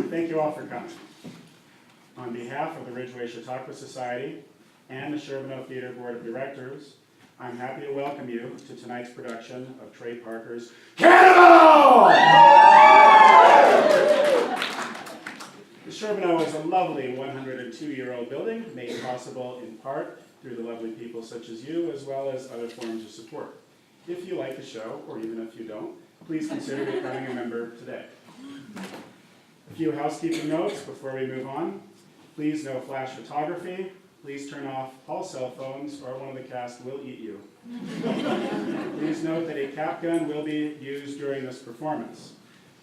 Thank you all for coming. On behalf of the Ridgeway Chautauqua Society and the Sherbino Theater Board of Directors, I'm happy to welcome you to tonight's production of Trey Parker's Cannibal! The Sherbino is a lovely 102-year-old building made possible in part through the lovely people such as you, as well as other forms of support. If you like the show, or even if you don't, please consider becoming a member today. A few housekeeping notes before we move on. Please no flash photography. Please turn off all cell phones or one of the cast will eat you. Please note that a cap gun will be used during this performance.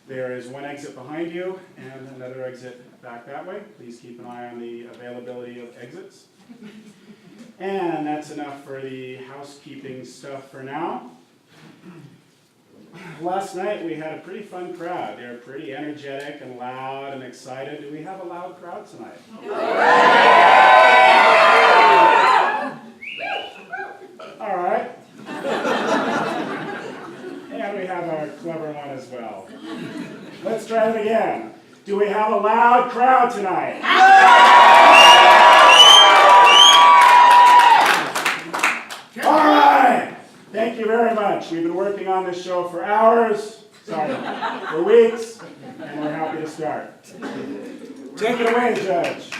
There is one exit behind you and another exit back that way. Please keep an eye on the availability of exits. And that's enough for the housekeeping stuff for now. Last night we had a pretty fun crowd. They were pretty energetic and loud and excited. Do we have a loud crowd tonight? All right. And we have our clever one as well. Let's try it again. Do we have a loud crowd tonight? All right. Thank you very much. We've been working on this show for hours, for weeks, and we're happy to start. Take it away, Judge.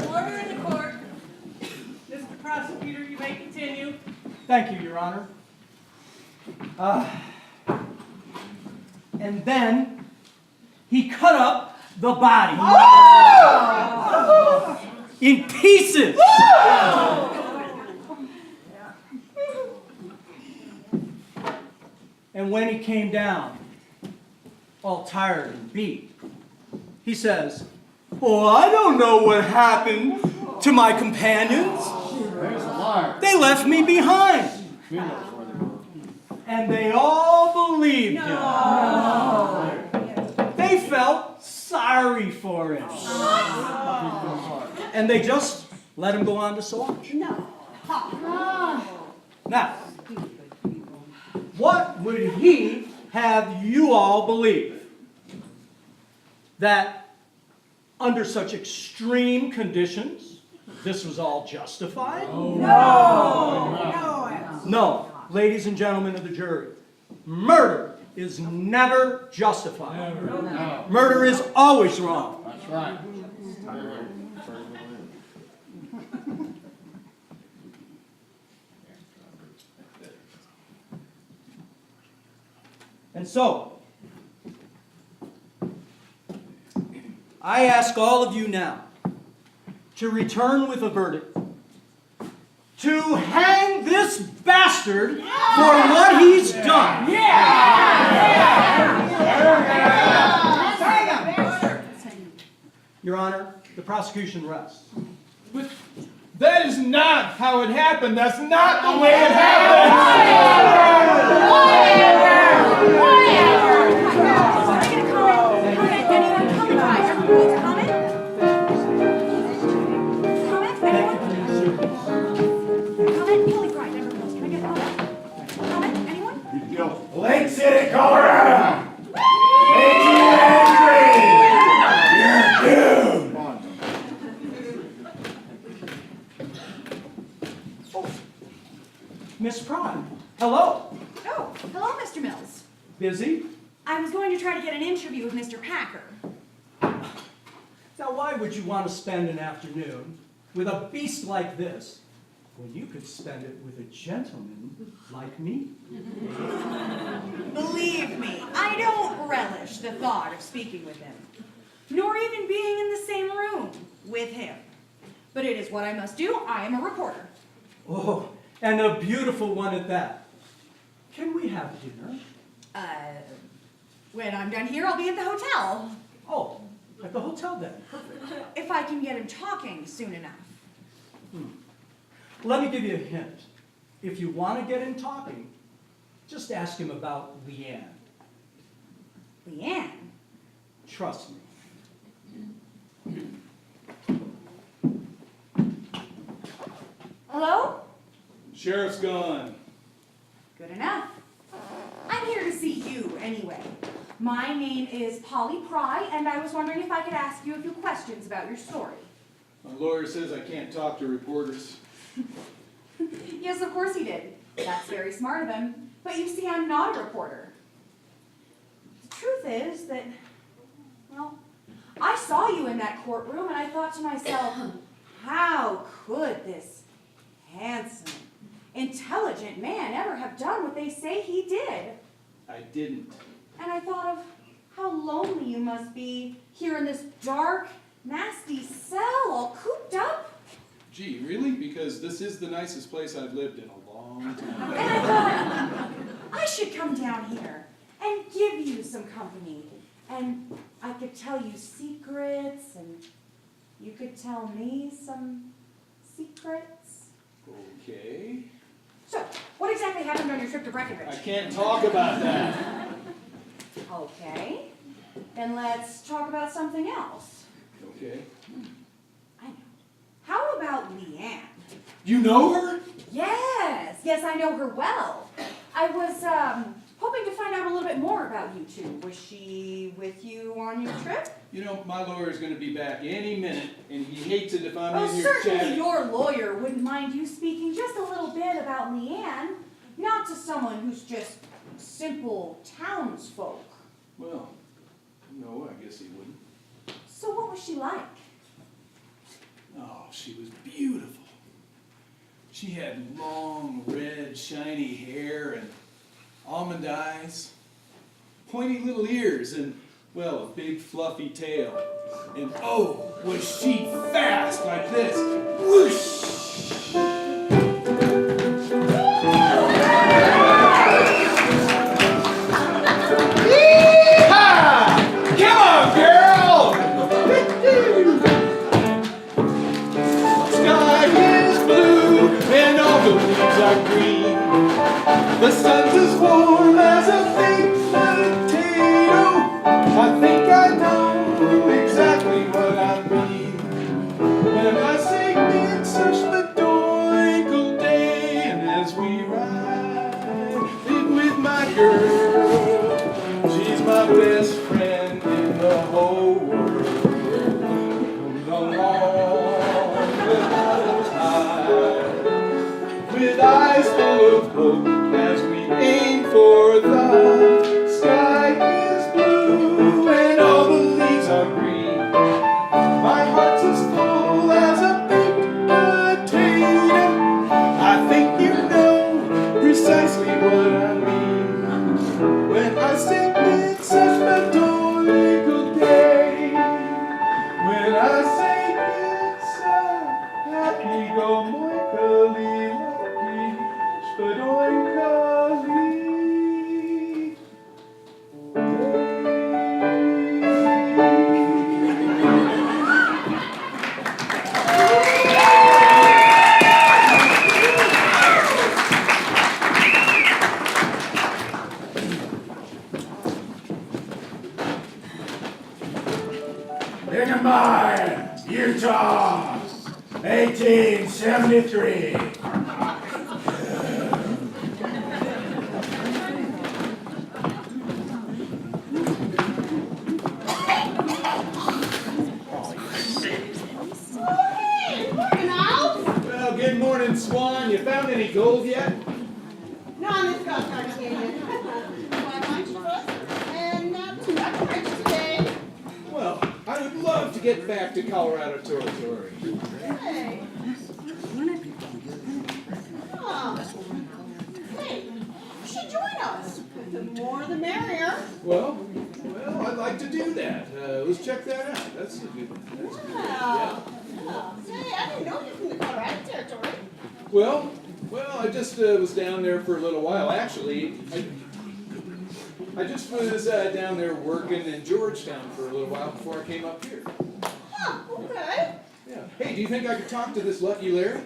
Order in the court. Mr. Prosecutor, you may continue. Thank you, Your Honor. And then he cut up the body in pieces. And when he came down, all tired and beat, he says, "Oh, I don't know what happened to my companions. They left me behind." And they all believed him. They felt sorry for him. And they just let him go on to Sawash. Now, what would he have you all believe? That under such extreme conditions, this was all justified? No, ladies and gentlemen of the jury, murder is never justified. Murder is always wrong. That's right. And so, I ask all of you now to return with a verdict to hang this bastard for what he's done. Your Honor, the prosecution rests. But that is not how it happened. That's not the way it happened. Lake City, Colorado. 1893. You're doomed. Miss Prime, hello. Oh, hello, Mr. Mills. Busy? I was going to try to get an interview with Mr. Packer. Now, why would you want to spend an afternoon with a beast like this when you could spend it with a gentleman like me? Believe me, I don't relish the thought of speaking with him, nor even being in the same room with him. But it is what I must do. I am a reporter. Oh, and a beautiful one at that. Can we have dinner? When I'm done here, I'll be at the hotel. Oh, at the hotel then. Perfect. If I can get him talking soon enough. Let me give you a hint. If you want to get him talking, just ask him about Leanne. Leanne? Trust me. Hello? Sheriff's gone. Good enough. I'm here to see you anyway. My name is Polly Pry, and I was wondering if I could ask you a few questions about your story. My lawyer says I can't talk to reporters. Yes, of course he did. That's very smart of him. But you see, I'm not a reporter. The truth is that, well, I saw you in that courtroom, and I thought to myself, how could this handsome, intelligent man ever have done what they say he did? I didn't. And I thought of how lonely you must be here in this dark, nasty cell, all cooped up. Gee, really? Because this is the nicest place I've lived in a long time. And I thought, I should come down here and give you some company. And I could tell you secrets, and you could tell me some secrets. Okay. So, what exactly happened on your trip to I Breckenridge? can't talk about that. Okay. Then let's talk about something else. Okay. I know. How about Leanne? You know her? Yes, I know her well. I was hoping to find out a little bit more about you two. Was she with you on your trip? You know, my lawyer's going to be back any minute, and he hates it if I'm Oh, in here certainly chatting. your lawyer wouldn't mind you speaking just a little bit about Leanne, not to someone who's just simple townsfolk. Well, no, I guess he wouldn't. So what was she like? Oh, she was beautiful. She had long, red, shiny hair and almond eyes, pointy little ears, and, well, a big fluffy tail. And oh, was she fast like this. Whoosh! Yee-haw! Come on, girl! Sky is blue and all the leaves are green. The sun's as warm as a baked potato. I think I know exactly what I mean when I say it's such the doinkle day. And as we ride with my girl, she's my best friend in the whole world. Comes along without a tide, with eyes full of hope as we aim for the sky is blue and all the leaves are green. My heart's as full as a baked potato. I think you know precisely what I mean when I say it's such a doinkle day. When I say it's a happy-go-moinkly lucky spadoinkly day. Lincoln, Utah, 1873. Well, good morning, Swan. You found any gold yet? No, on this golf cart again. Why not trust? And not too much rich today. Well, I would love to get back to Colorado territory. Hey. Oh. Hey, you should join us. The more the merrier. Well, I'd like to do that. Let's check that out. That's a good. Wow. Say, I didn't know you from the Colorado territory. Well, Well, I just was down there for a little while. Actually, I just was down there working in Georgetown for a little while before I came up here. Oh, okay. Yeah. Hey, do you think I could talk to this Lucky Larry?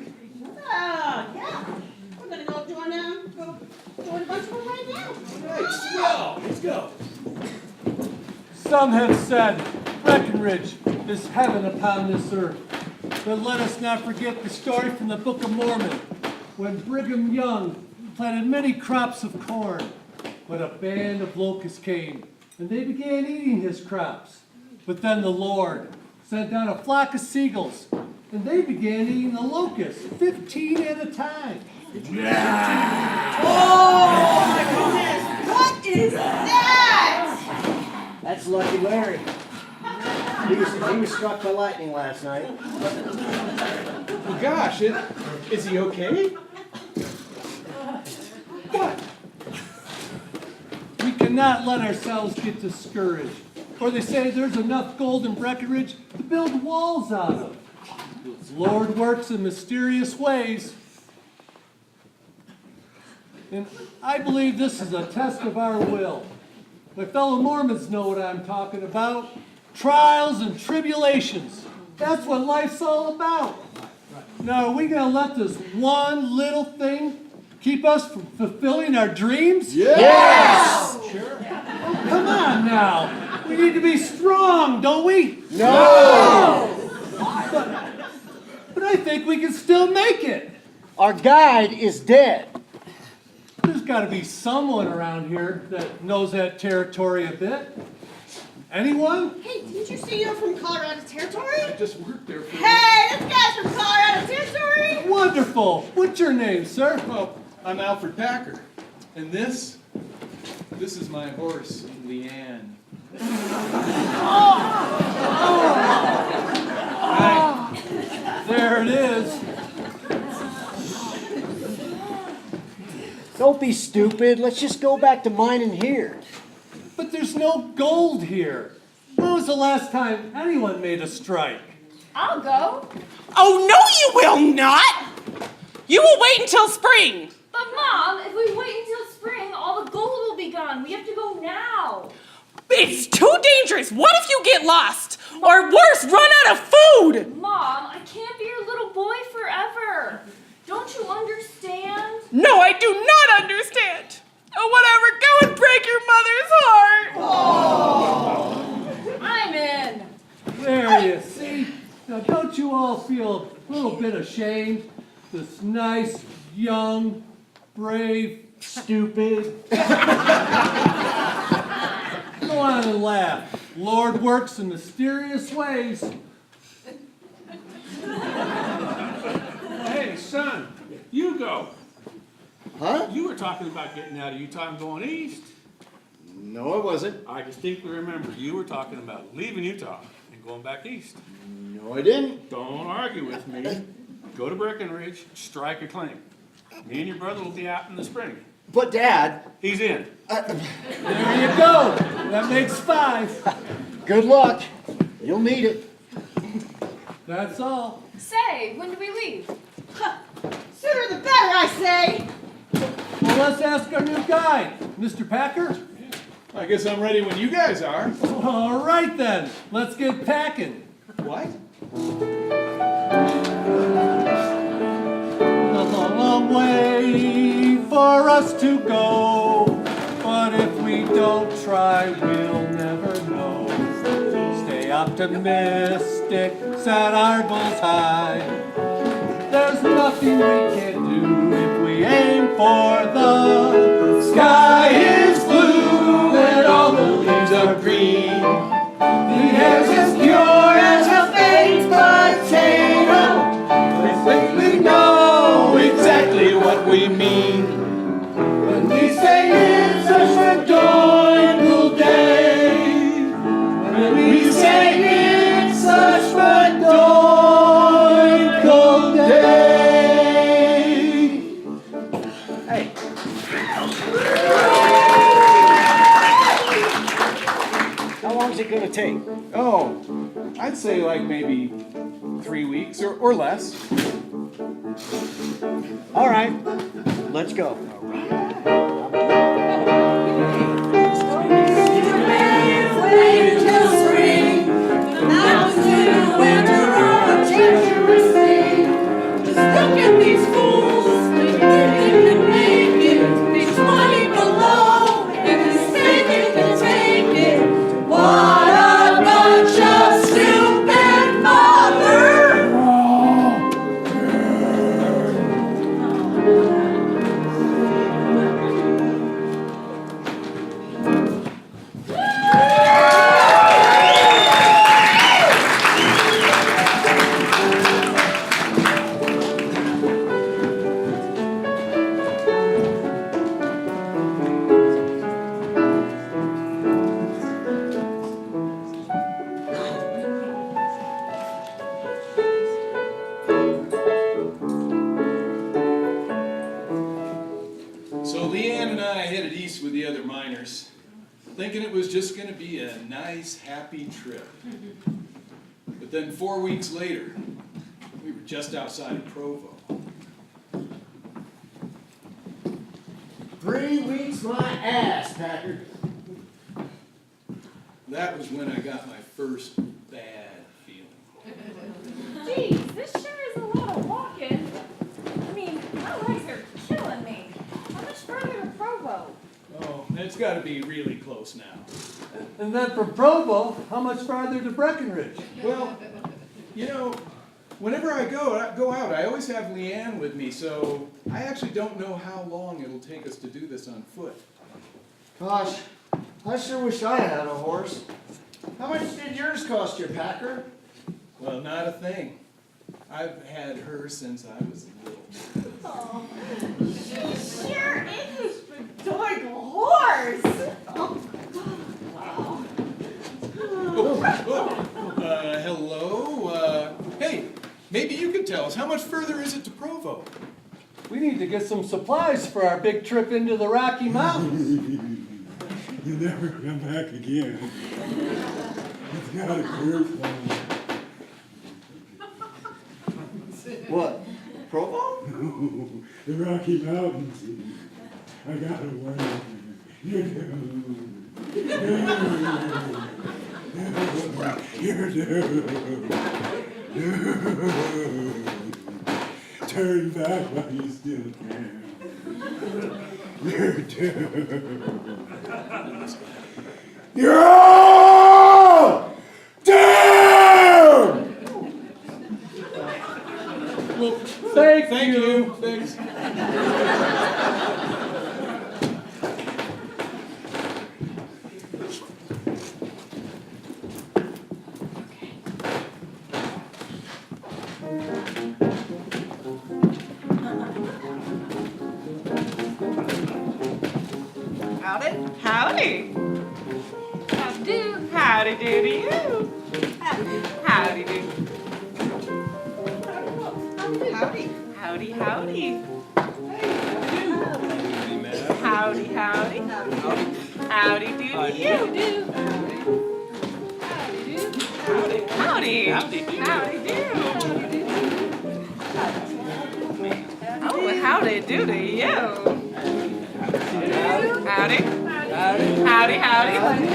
Yeah. We're gonna go join a bunch of them right now. All right, swell. Let's go. Some have said Breckenridge is heaven upon this earth. But let us not forget the story from the Book of Mormon, when Brigham Young planted many crops of corn, but a band of locusts came, and they began eating his crops. But then the Lord sent down a flock of seagulls, and they began eating the locusts, 15 at a time. Oh my goodness! What is that? That's Lucky Larry. He was struck by lightning last night. Well, gosh, is he okay? What? We cannot let ourselves get discouraged. For they say there's enough gold in Breckenridge to build walls out of. The Lord works in mysterious ways. And I believe this is a test of our will. My fellow Mormons know what I'm talking about. Trials and tribulations. That's what life's all about. Now, are we going to let this one little thing keep us from fulfilling our dreams? Yes! Sure. Oh, come on now. We need to be strong, don't we? No! But I think we can still make it. Our guide is dead. There's got to be someone around here that knows that territory a bit. Anyone? Hey, didn't you say you're from Colorado Territory? I just worked there for Hey, this guy's from Colorado Territory! Wonderful. What's your name, sir? Well, I'm Alfred Packer. And this is my horse, Leanne. Right. There it is. Don't be stupid. Let's just go back to mining here. But there's no gold here. When was the last time anyone made a strike? I'll go. Oh, no, you will not! You will wait until spring! But Mom, if we wait until spring, all the gold will be gone. We have to go now. It's too dangerous! What if you get lost? Or worse, run out of food! Mom, I can't be your little boy forever. Don't you understand? No, I do not understand! Oh, whatever, go and break your mother's heart! I'm in. There you see. Now, don't you all feel a little bit ashamed? This nice, young, brave, Stupid. go on and laugh. Lord works in mysterious ways. Hey, son, you go. Huh? You were talking about getting out of Utah and going east. No, it wasn't. I distinctly remember you were talking about leaving Utah and going back east. No, I didn't. Don't argue with me. Go to Breckenridge, strike a claim. Me and your brother will be out in the spring. But Dad, He's in. There you go. That makes 5. good luck. You'll need it. That's all. Say, when do we leave? Sooner the better, I say! Well, let's ask our new guide, Mr. Packer. I guess I'm ready when you guys are. All right then, let's get packing. What? A long way for us to go, but if we don't try, we'll never know. Stay optimistic, set our goals high. There's nothing we can't do if we aim for the sky is blue and all the leaves are green. The air's as pure as a baked potato. We know exactly what we mean when we say it's such a joyful day. When we say it's such a joyful day. Hey. How long is it gonna take? Oh, I'd say like maybe 3 weeks or less. All right, let's go. So Leanne and I headed east with the other miners, thinking it was just going to be a nice, happy trip. But then 4 weeks later, we were just outside of Provo. 3 weeks my ass, Packer. That was when I got my first bad feeling. Geez, this sure is a lot of walking. I mean, my legs are killing me. How much further to Provo? Oh, it's got to be really close now. And then from Provo, how much farther to Breckenridge? Well, you know, whenever I go out, I always have Leanne with me, so I actually don't know how long it'll take us to do this on foot. Gosh, I sure wish I had a horse. How much did yours cost you, Packer? Well, not a thing. I've had her since I was little. Oh, she sure is a bedoidal horse. Oh, wow. Hello? Hey, maybe you could tell us, how much further is it to Provo? We need to get some supplies for our big trip into the Rocky Mountains. You'll never come back again. It's got a curve line. What? Provo? No, the Rocky Mountains. I gotta warn you. You're doomed. You're doomed. Turn back while you still can. You're doomed. You're all doomed! Well, Thank you. Thanks. Howdy. Howdy. Howdy do. Howdy do to you. Howdy do. Howdy. Howdy, howdy. Howdy, howdy. Howdy do to you. Howdy. Howdy do. Oh, howdy do to you. Howdy. Howdy, howdy. Howdy, howdy, howdy.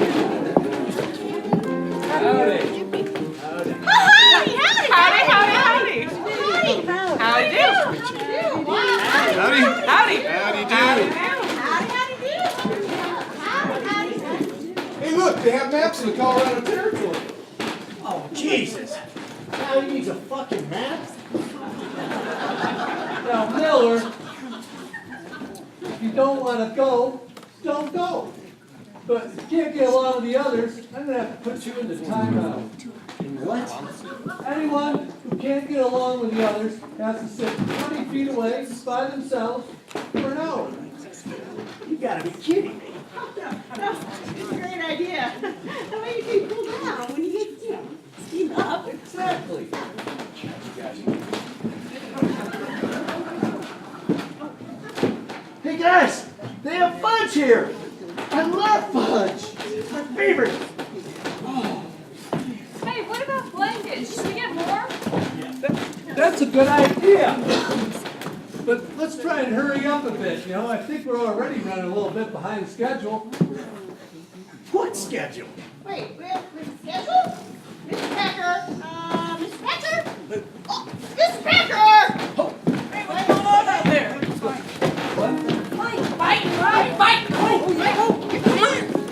Howdy do. Howdy. Howdy. Howdy Howdy do. Hey, look, they have maps of the Colorado Territory. Oh, Jesus. Now he needs a fucking map? Now, Miller, if you don't want to go, don't go. But if you can't get along with the others, I'm going to have to put you in the timeout. What? Anyone who can't get along with the others has to sit 20 feet away by themselves for an hour. You gotta be kidding me. That's a great idea. That way you can cool down when you get, steam up. Exactly. Hey guys, they have fudge here. I love fudge. My favorite. Hey, what about blankets? Should we get more? That's a good idea. But let's try and hurry up a bit, you know? I think we're already running a little bit behind schedule. What schedule? Wait, we have schedule? Mr. Packer, Mr. Packer? Oh, Mr. Packer! Hey, what's going on out there? Fight! Fight! Fight! Fight!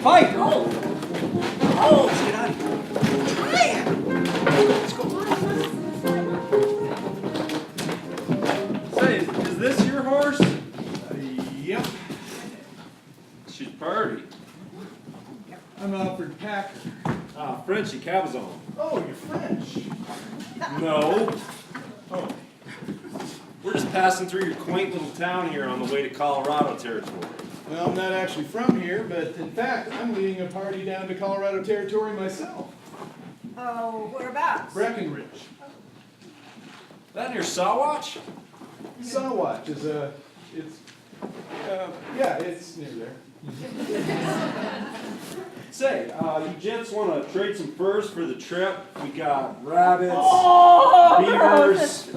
Fight! Oh, let's get out of here. Say, is this your horse? Yep. She's purty. I'm Alfred Packer. Frenchy Cabazon. Oh, you're French. No. Oh. We're just passing through your quaint little town here on the way to Colorado territory. Well, I'm not actually from here, but in fact, I'm leading a party down to Colorado territory myself. Oh, whereabouts? Breckenridge. That near Sawatch? Sawatch is yeah, it's near there. Say, you gents want to trade some furs for the trip? We got rabbits, beavers.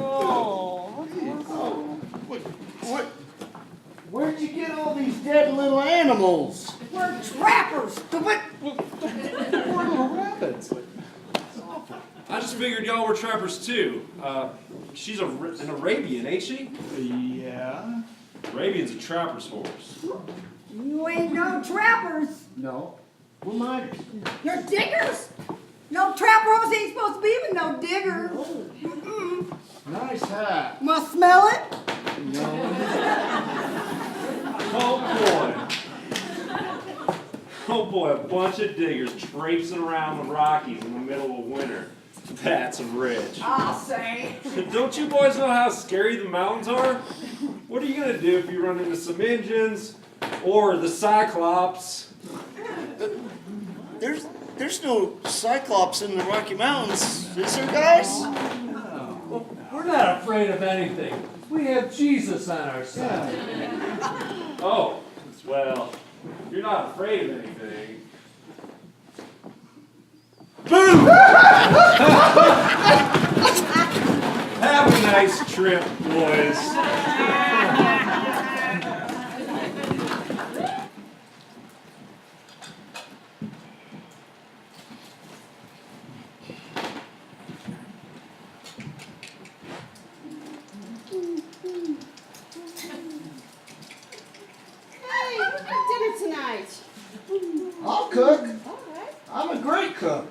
Where'd you get all these dead little animals? We're trappers! Poor little rabbits. I just figured y'all were trappers too. She's an Arabian, ain't she? Yeah. Arabian's a trapper's horse. You ain't no trappers! No, we're miners. You're diggers! No trapper horse ain't supposed to be with no digger! Nice hat. Must smell it? Oh boy, a bunch of diggers traipsing around the Rockies in the middle of winter. That's rich. I'll say. Don't you boys know how scary the mountains are? What are you gonna do if you run into some Indians or the Cyclops? There's no Cyclops in the Rocky Mountains, is there, guys? Well, we're not afraid of anything. We have Jesus on our side. Oh, well, you're not afraid of anything. Boom! Have a nice trip, boys. Hey, what's for dinner tonight? I'll cook. All right. I'm a great cook.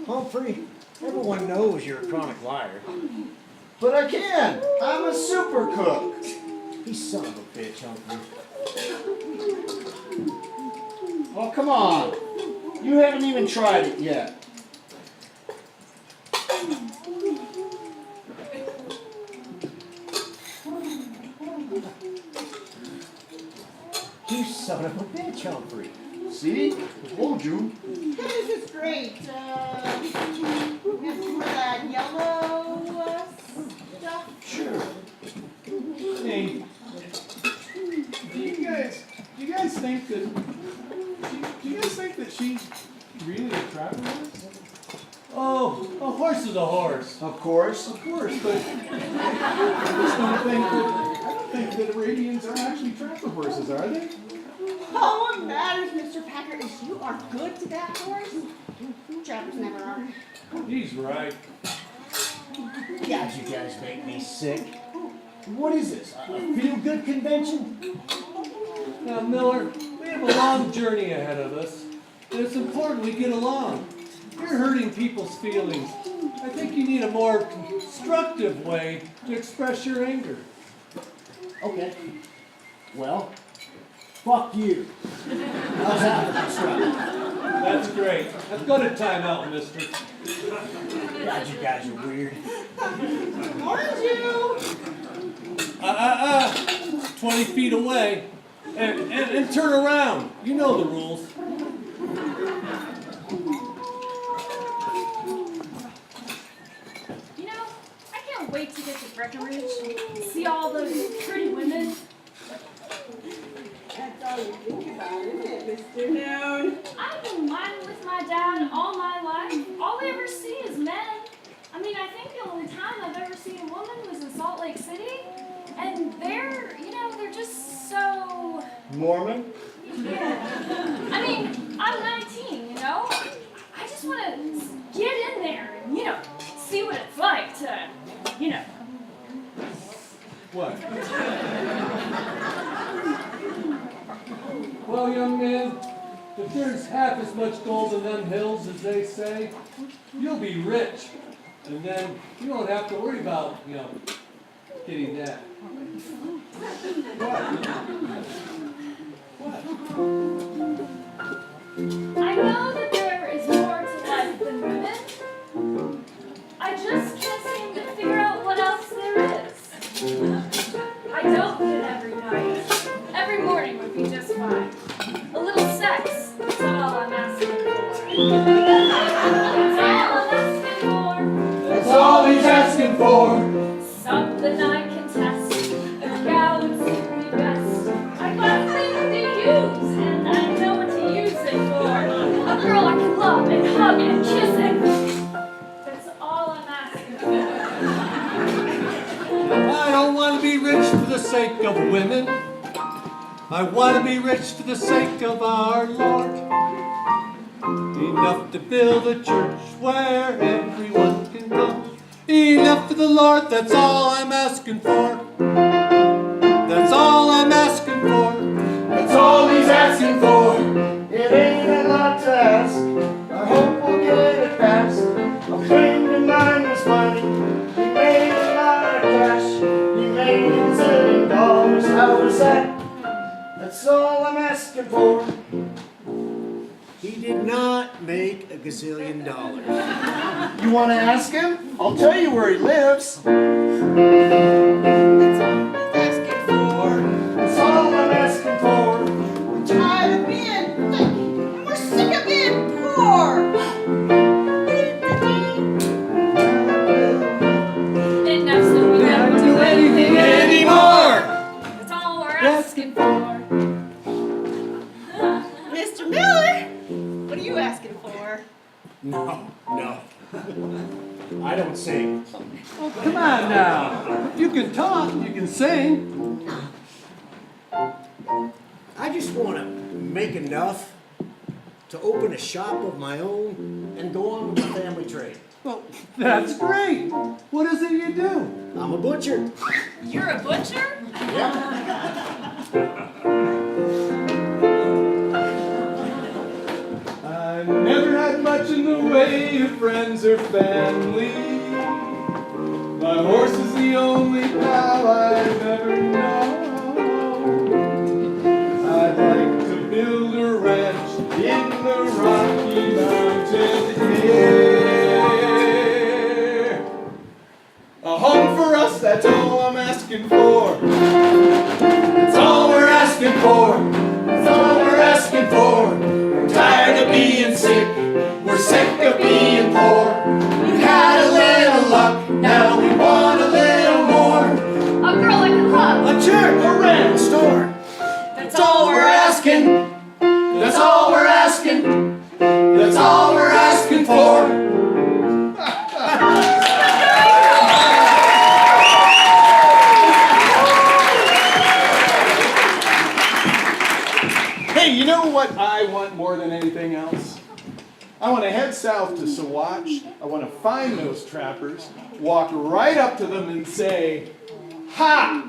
Humphrey, everyone knows you're a chronic liar. But I can. I'm a super cook. You son of a bitch, Humphrey. Oh, come on. You haven't even tried it yet. You son of a bitch, Humphrey. See? I told you. This is great. We have some of that yellow stuff. Sure. Hey, do you guys think that she's really a trapper horse? Oh, a horse is a horse. Of course. Of course, but I don't think that Arabians are actually trapper horses, are they? All what matters, Mr. Packer, is you are good to that horse. Trappers never are. He's right. God, you guys make me sick. What is this, a feel-good convention? Now, Miller, we have a long journey ahead of us, and it's important we get along. You're hurting people's feelings. I think you need a more constructive way to express your anger. Okay. Well, fuck you. How's that for constructive? That's great. Let's go to timeout, mister. God, you guys are weird. Orange you! 20 feet away. And turn around. You know the rules. You know, I can't wait to get to Breckenridge and see all those pretty women. That's all you think about, isn't it, Mr. Noon? I've been mining with my dad all my life. All I ever see is men. I mean, I think the only time I've ever seen a woman was in Salt Lake City. And there Mormon? I mean, I'm 19, you know? I just want to get in there and, you know, see what it's like to, you know. What? Well, young man, if there's half as much gold in them hills as they say, you'll be rich. And then you don't have to worry about, you know, getting that. What? I know that there is more to life than women. I just can't seem to figure out what else there is. I don't get every night. Every morning would be just fine. A little sex, that's all I'm asking for. That's all I'm asking for. That's all he's asking for. Something I can test. A gal would suit me best. I got things to use, and I know what to use it for. A girl I can love and hug and kiss and... That's all I'm asking for. I don't want to be rich for the sake of women. I want to be rich for the sake of our Lord. Enough to build a church where everyone can come. Enough for the Lord, that's all I'm asking for. That's all I'm asking for. That's all he's asking for. It ain't a lot to ask. I hope we'll get it fast. A friend of mine was funny. He made a lot of cash. He made $1 zillion. How was that? That's all I'm asking for. He did not make $1 gazillion. You want to ask him? I'll tell you where he lives. That's all I'm asking for. We're tired of being rich, and we're sick of being poor. Enough so we never do anything anymore. That's all we're asking for. Mr. Miller, what are you asking for? No. I don't sing. Oh, come on now. If you can talk, you can sing. I just want to make enough to open a shop of my own and go on with the family trade. Well, that's great. What is it you do? I'm a butcher. You're a butcher? I never had much in the way of friends or family. My horse is the only pal I've ever known. I'd like to build a ranch in the Rocky Mountains here. A home for us, that's all I'm asking for. That's all we're asking for. That's all we're asking for. We're tired of being sick. We're sick of being poor. We've had a little luck. Now we want a little more. A girl I can love. A church, a ranch, a store. That's all we're asking. That's all we're asking. That's all we're asking for. Hey, you know what I want more than anything else? I want to head south to Saguache. I want to find those trappers, walk right up to them and say, "Ha!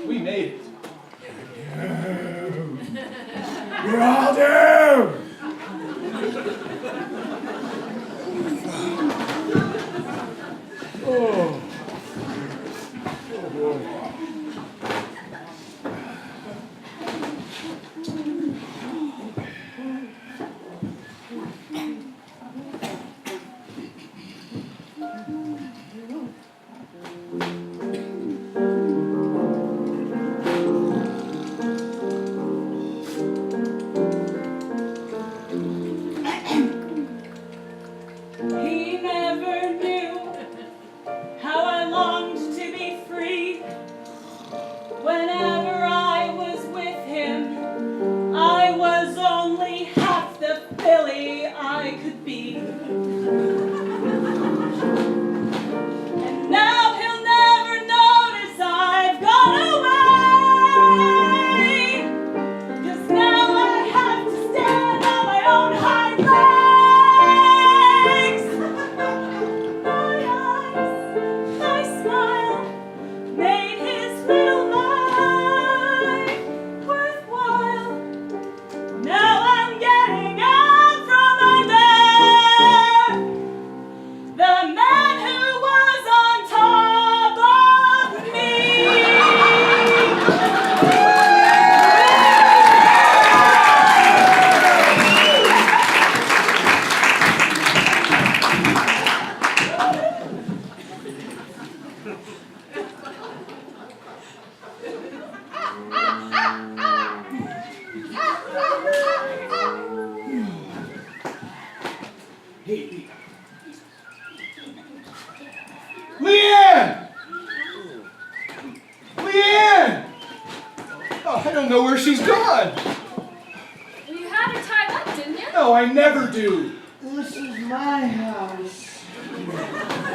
We made it." You're all doomed! Oh. He never knew Hey, Leanne! Leanne! Oh, I don't know where she's gone. Well, you had her tied up, didn't you? No, I never do. This is my house.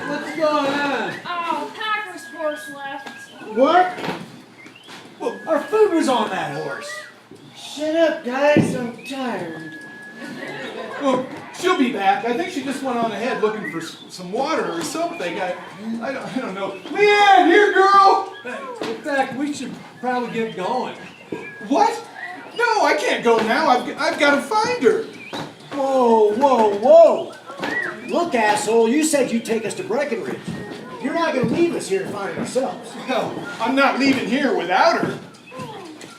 What's going on? Oh, Packer's horse left. What? Well, our food was on that horse. Shut up, guys. I'm tired. Oh, she'll be back. I think she just went on ahead looking for some water or something. I don't know. Leanne, here, girl! In fact, we should probably get going. What? No, I can't go now. I've got to find her. Whoa, whoa, whoa. Look, asshole, you said you'd take us to Breckenridge. You're not going to leave us here to find it ourselves. Well, I'm not leaving here without her.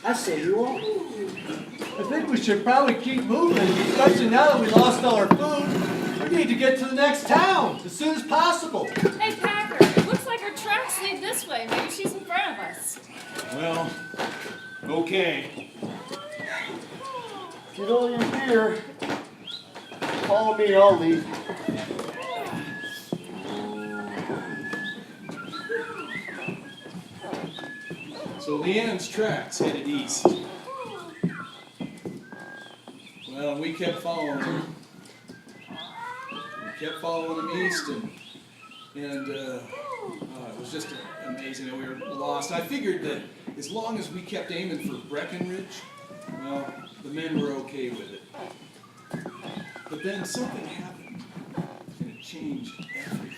I say you are. I think we should probably keep moving, especially now that we lost all our food. We need to get to the next town as soon as possible. Hey, Packer, it looks like our tracks lead this way. Maybe she's in front of us. Well, okay. Get all your beer. Follow me, I'll leave. So Leanne's tracks headed east. Well, we kept following them. We kept following them east, and it was just amazing that we were lost. I figured that as long as we kept aiming for Breckenridge, well, the men were okay with it. But then something happened, and it changed everything.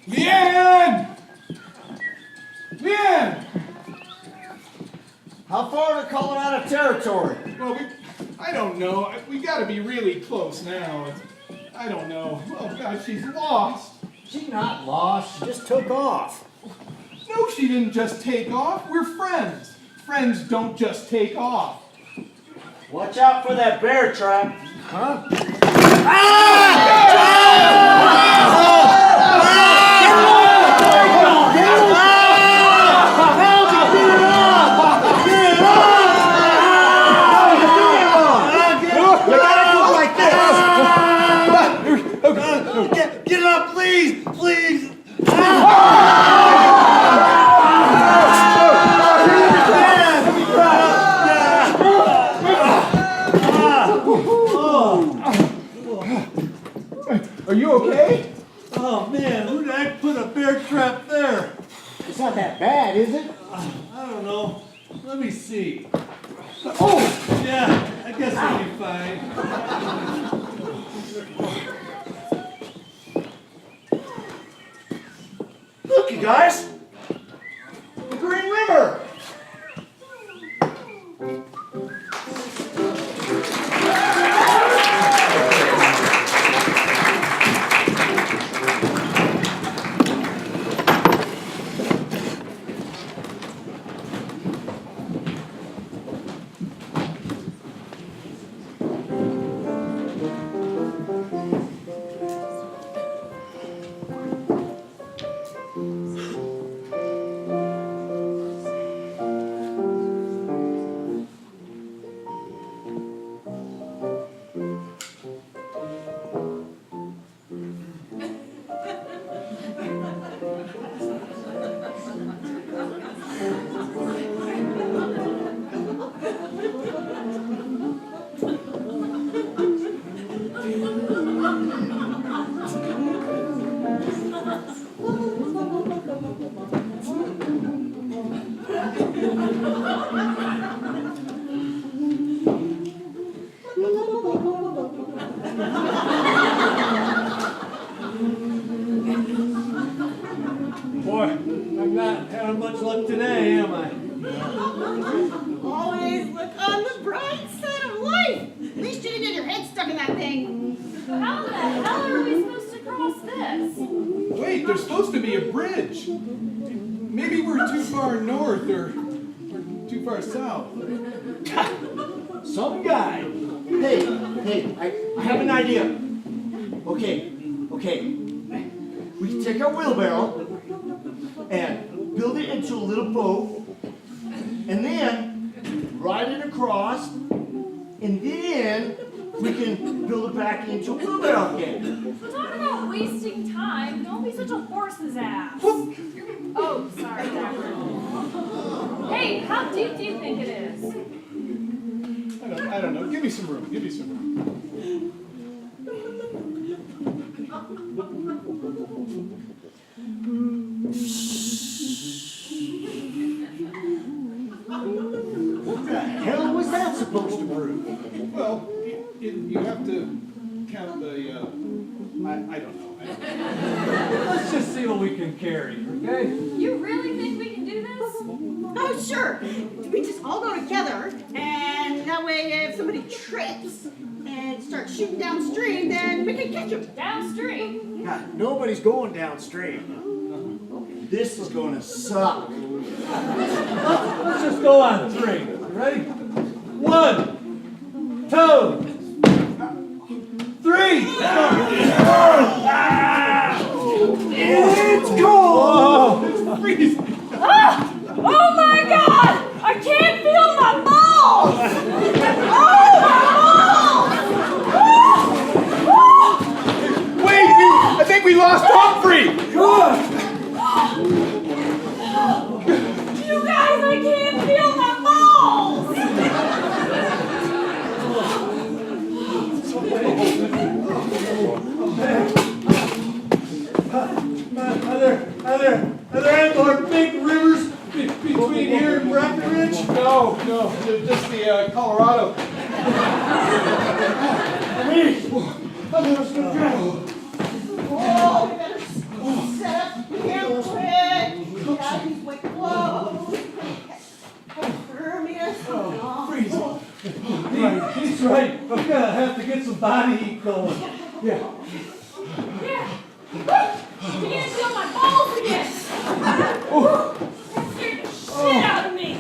Leanne! Leanne! How far to Colorado territory? Well, I don't know. We gotta be really close now. I don't know. Oh, God, she's lost. She's not lost. She just took off. No, she didn't just take off. We're friends. Friends don't just take off. Watch out for that bear trap. Huh? Get up, please! Please! Are you okay? Oh man, who the heck put a bear trap there? It's not that bad, is it? I don't know. Let me see. Oh, yeah, I guess I'll be fine. Look, you guys! The Green River! Boy, I'm not having much luck today, am I? Always look on the bright side of life. At least you didn't get your head stuck in that thing. How the hell are we supposed to cross this? Wait, there's supposed to be a bridge. Maybe we're too far north or too far south. Some guy. Hey, Hey, I have an idea. Okay. We can take our wheelbarrow and build it into a little boat, and then ride it across, and then we can build it back into a wheelbarrow again. Talk about wasting time. Don't be such a horse's ass. Oh, sorry. Hey, how deep do you think it is? I don't know. Give me some room. What the hell was that supposed to prove? Well, you have to count the, I don't know. Let's just see what we can carry, okay? You really think we can do this? Oh, sure. We just all go together, and that way if somebody trips and starts shooting downstream, then we can catch them. Downstream? God, nobody's going downstream. This is going to suck. Let's just go on 3. You ready? 1, 2, 3. It's cold! It's freezing. Ah! Oh my God! I can't feel my balls! Oh, my balls! Wait, I think we lost Humphrey! You guys, I can't feel my balls! Are there any more big rivers between here and Breckenridge? No, just the Colorado. I was going to drown. Oh, we better set up camp quick. Get out these wet clothes. Freezing. He's right. We're gonna have to get some body heat going. Yeah. Yeah. You can't feel my balls again. That scared the shit out of me.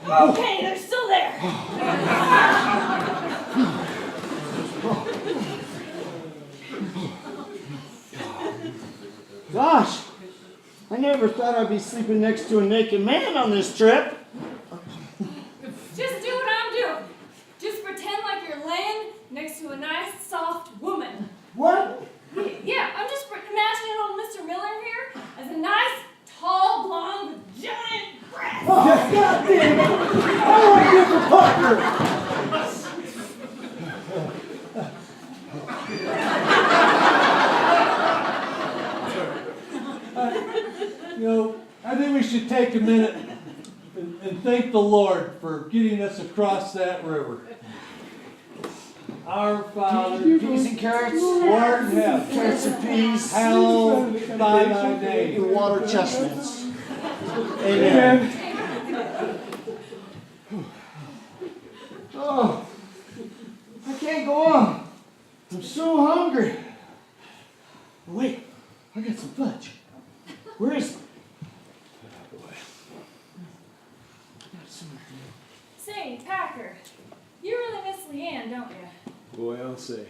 Okay, they're still there. Gosh, I never thought I'd be sleeping next to a naked man on this trip. Just do what I'm doing. Just pretend like you're laying next to a nice, soft woman. What? Yeah, I'm just imagining old Mr. Miller here as a nice, tall, blonde with giant breasts. Oh, God damn it! I want you for partner! I think we should take a minute and thank the Lord for getting us across that river. Our Father, Peas and carrots, Lord in heaven, carrots and peas, hallowed be thy name. and water chestnuts. Amen. Oh, I can't go on. I'm so hungry. Wait, I got some fudge. Where is it? Say, Packer, you really miss Leanne, don't you? Boy, I'll say.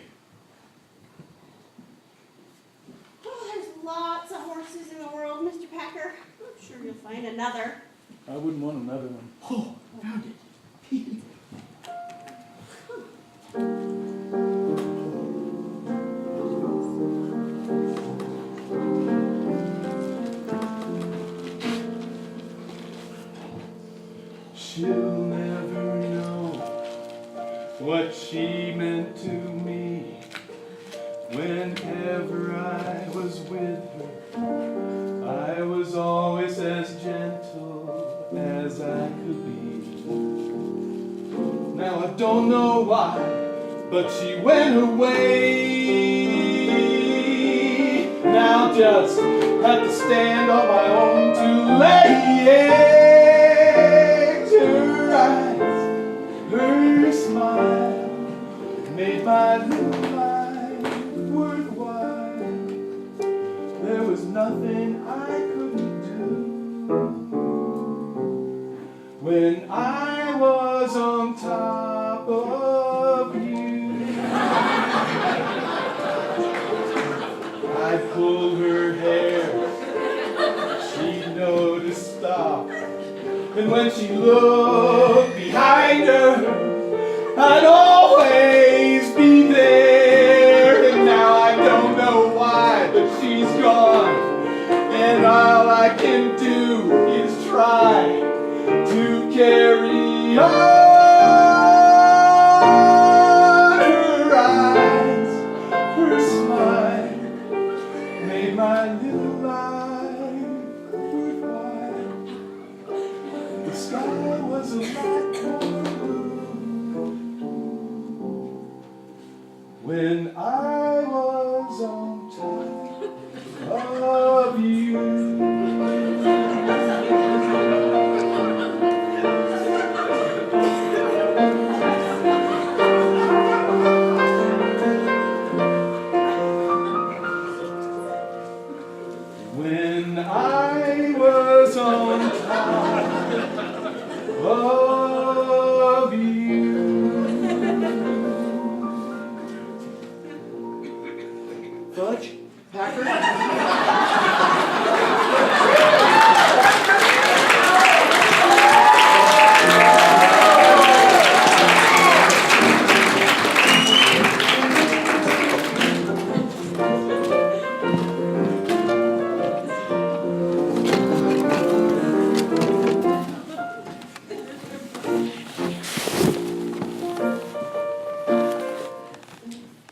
Oh, there's lots of horses in the world, Mr. Packer. I'm sure you'll find another. I wouldn't want another one. Oh, found it. She'll never know what she meant to me. Whenever I was with her, I was always as gentle as I could be. Now I don't know why, but she went away. Now just have to stand on my own two legs. Her eyes, her smile made my little life worthwhile. There was nothing I couldn't do when I was on top. And when she looked behind her, I'd always be there. And now I don't know why, but she's gone. And all I can do is try to carry on. Her eyes, her smile made my little life worthwhile. The sky was a lot more blue when I was on top of you. When I was on top of you. Fudge? Packer?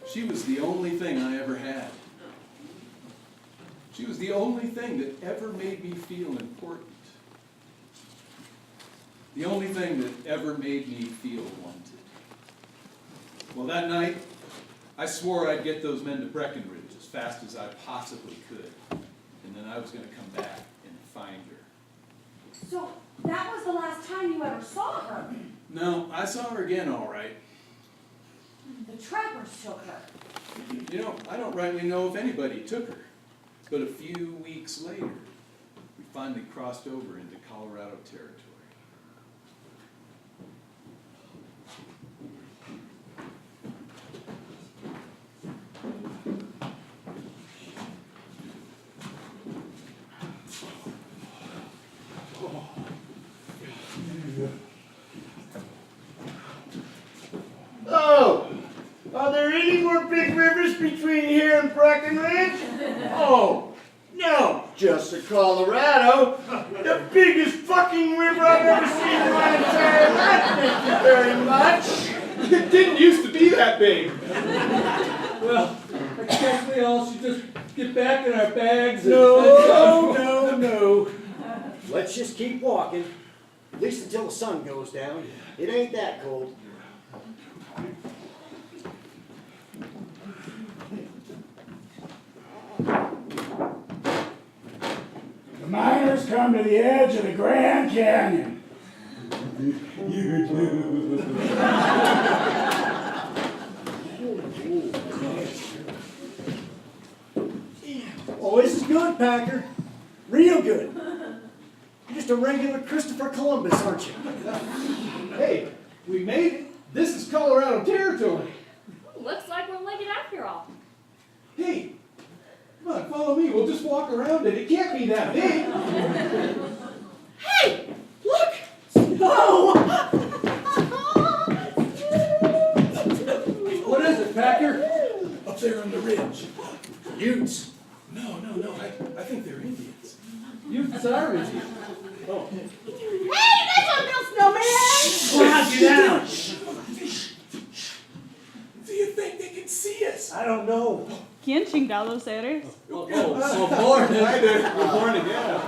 She was the only thing I ever had. She was the only thing that ever made me feel important. The only thing that ever made me feel wanted. Well, that night, I swore I'd get those men to Breckenridge as fast as I possibly could. And then I was going to come back and find her. So that was the last time you ever saw her. No, I saw her again, all right. The trappers took her. You know, I don't rightly know if anybody took her. But a few weeks later, we finally crossed over into Colorado territory. Oh, are there any more big rivers between here and Breckenridge? Oh, no, just the Colorado. The biggest fucking river I've ever seen in my entire life. Thank you very much. It didn't used to be that big. Well, I guess we all should just get back in our bags and... No. Let's just keep walking. At least until the sun goes down. It ain't that cold. The miners come to the edge of the Grand Canyon. You do. Oh, this is good, Packer. Real good. You're just a regular Christopher Columbus, aren't you? Hey, we made it. This is Colorado territory. Looks like we'll make it after all. Hey, come on, follow me. We'll just walk around it. It can't be that big. Hey, look! Snow! What is it, Packer? Up there on the ridge. Utes. No. I think they're Indians. Utes are Indians. Oh. Hey, that's our little snowman! Knock you down. Do you think they can see us? I don't know. ¿Quién chingados eres? Morning. Hi there. Good morning, yeah.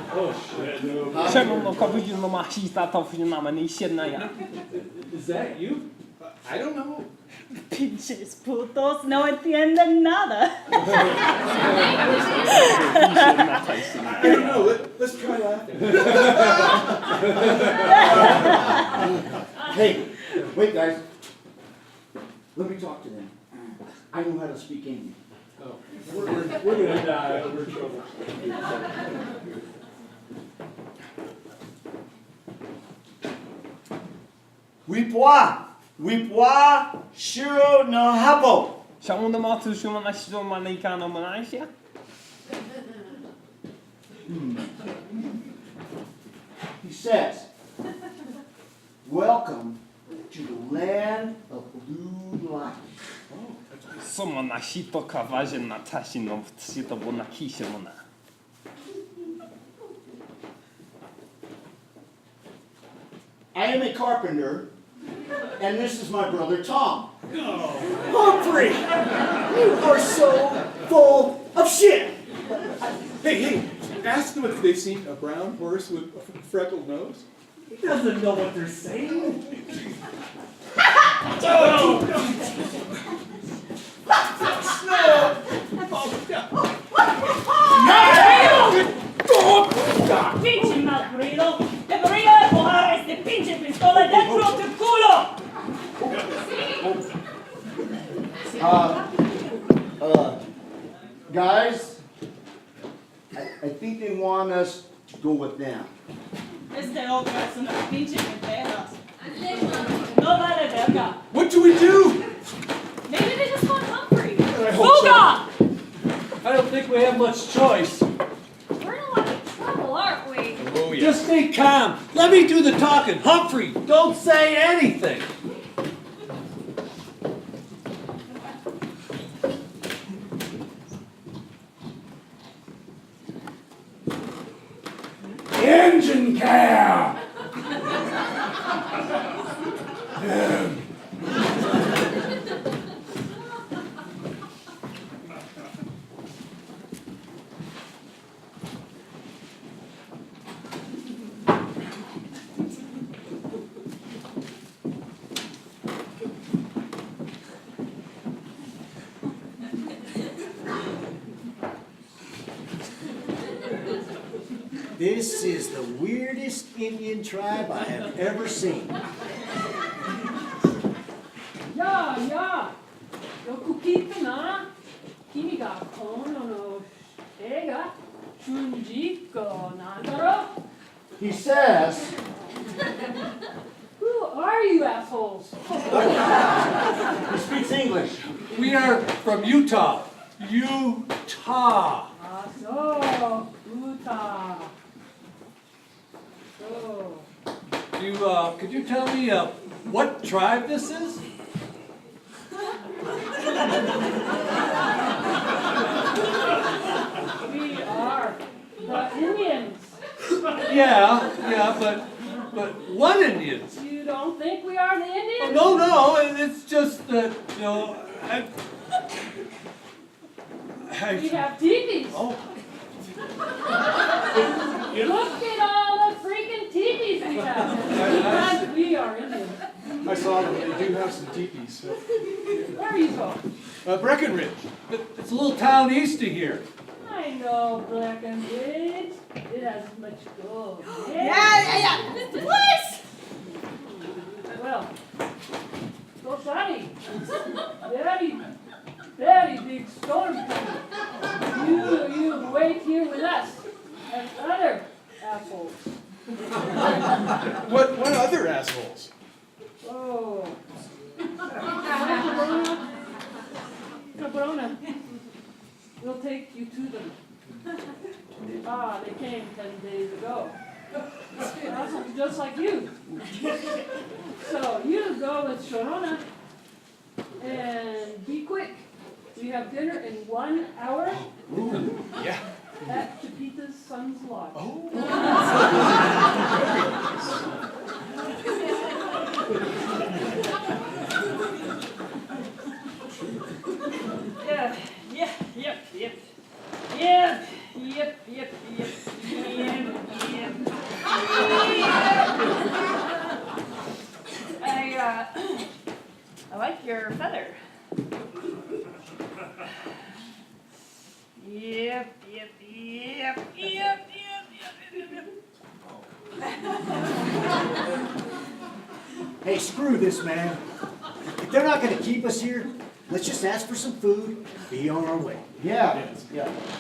Is that you? I don't know. Pinches putos no entienden nada. I don't know. Let's try laughing. Hey, wait, guys. Let me talk to them. I know how to speak English. Oh, we're gonna die. We're in trouble. Wipwa, shiro no hapo. He says, Welcome to the land of blue light. そんな人かわじなたしの人もなきしもな。I am a carpenter, and this is my brother Tom. Humphrey, you are so full of shit. Hey, ask them if they've seen a brown horse with a freckled nose. He doesn't know what they're saying. Pinche malcriado, debería empujar este pinche pistola dentro de tu culo. Guys, I think they want us to go with them. Este otro es una pinche pendejas. No vale verga. What do we do? Maybe they just want Humphrey. hope so. Fuga! I don't think we have much choice. We're in a lot of trouble, aren't we? Oh, yeah. Just stay calm. Let me do the talking. Humphrey, don't say anything. Engine cab! This is the weirdest Indian tribe I have ever seen. Ya. Yokukita na. Kimi ga kono no shite ga shunjiko nandaro. He says, Who are you assholes? he speaks English. We are from Utah. Utah. Ah, so. Utah. So. Could you tell me what tribe this is? We are the Indians. Yeah, but what Indians? You don't think we are the Indians? No, it's just that, We have teepees. Oh. Look at all the freaking teepees we have. And we are Indians. I saw them. They do have some teepees. Where are you from? Breckenridge. It's a little town east of here. I know Breckenridge. It has much gold. Yeah. What? Well, go sunny. Very big storm coming. You wait here with us and other assholes. What other assholes? Oh. Cabrona. We'll take you to them. They came 10 days ago. Assholes just like you. So you go with Sharona and be quick. We have dinner in 1 hour. Ooh, yeah. At Chipita's son's lodge. Oh. I like your feather. Yep. Hey, screw this, man. If they're not going to keep us here, let's just ask for some food and be on our way. Yeah.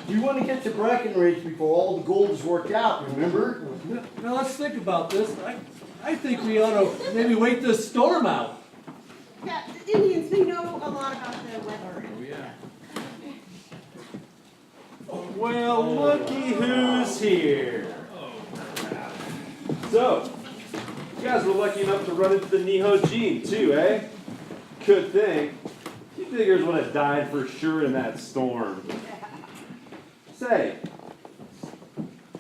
You want to get to Breckenridge before all the gold is worked out, remember? Now let's think about this. I think we ought to maybe wait this storm out. Yeah, the Indians, they know a lot about the weather. Oh, yeah. Well, looky who's here. So, guys were lucky enough to run into the Niho Gene, too, eh? Good thing. You diggers would have died for sure in that storm. Say,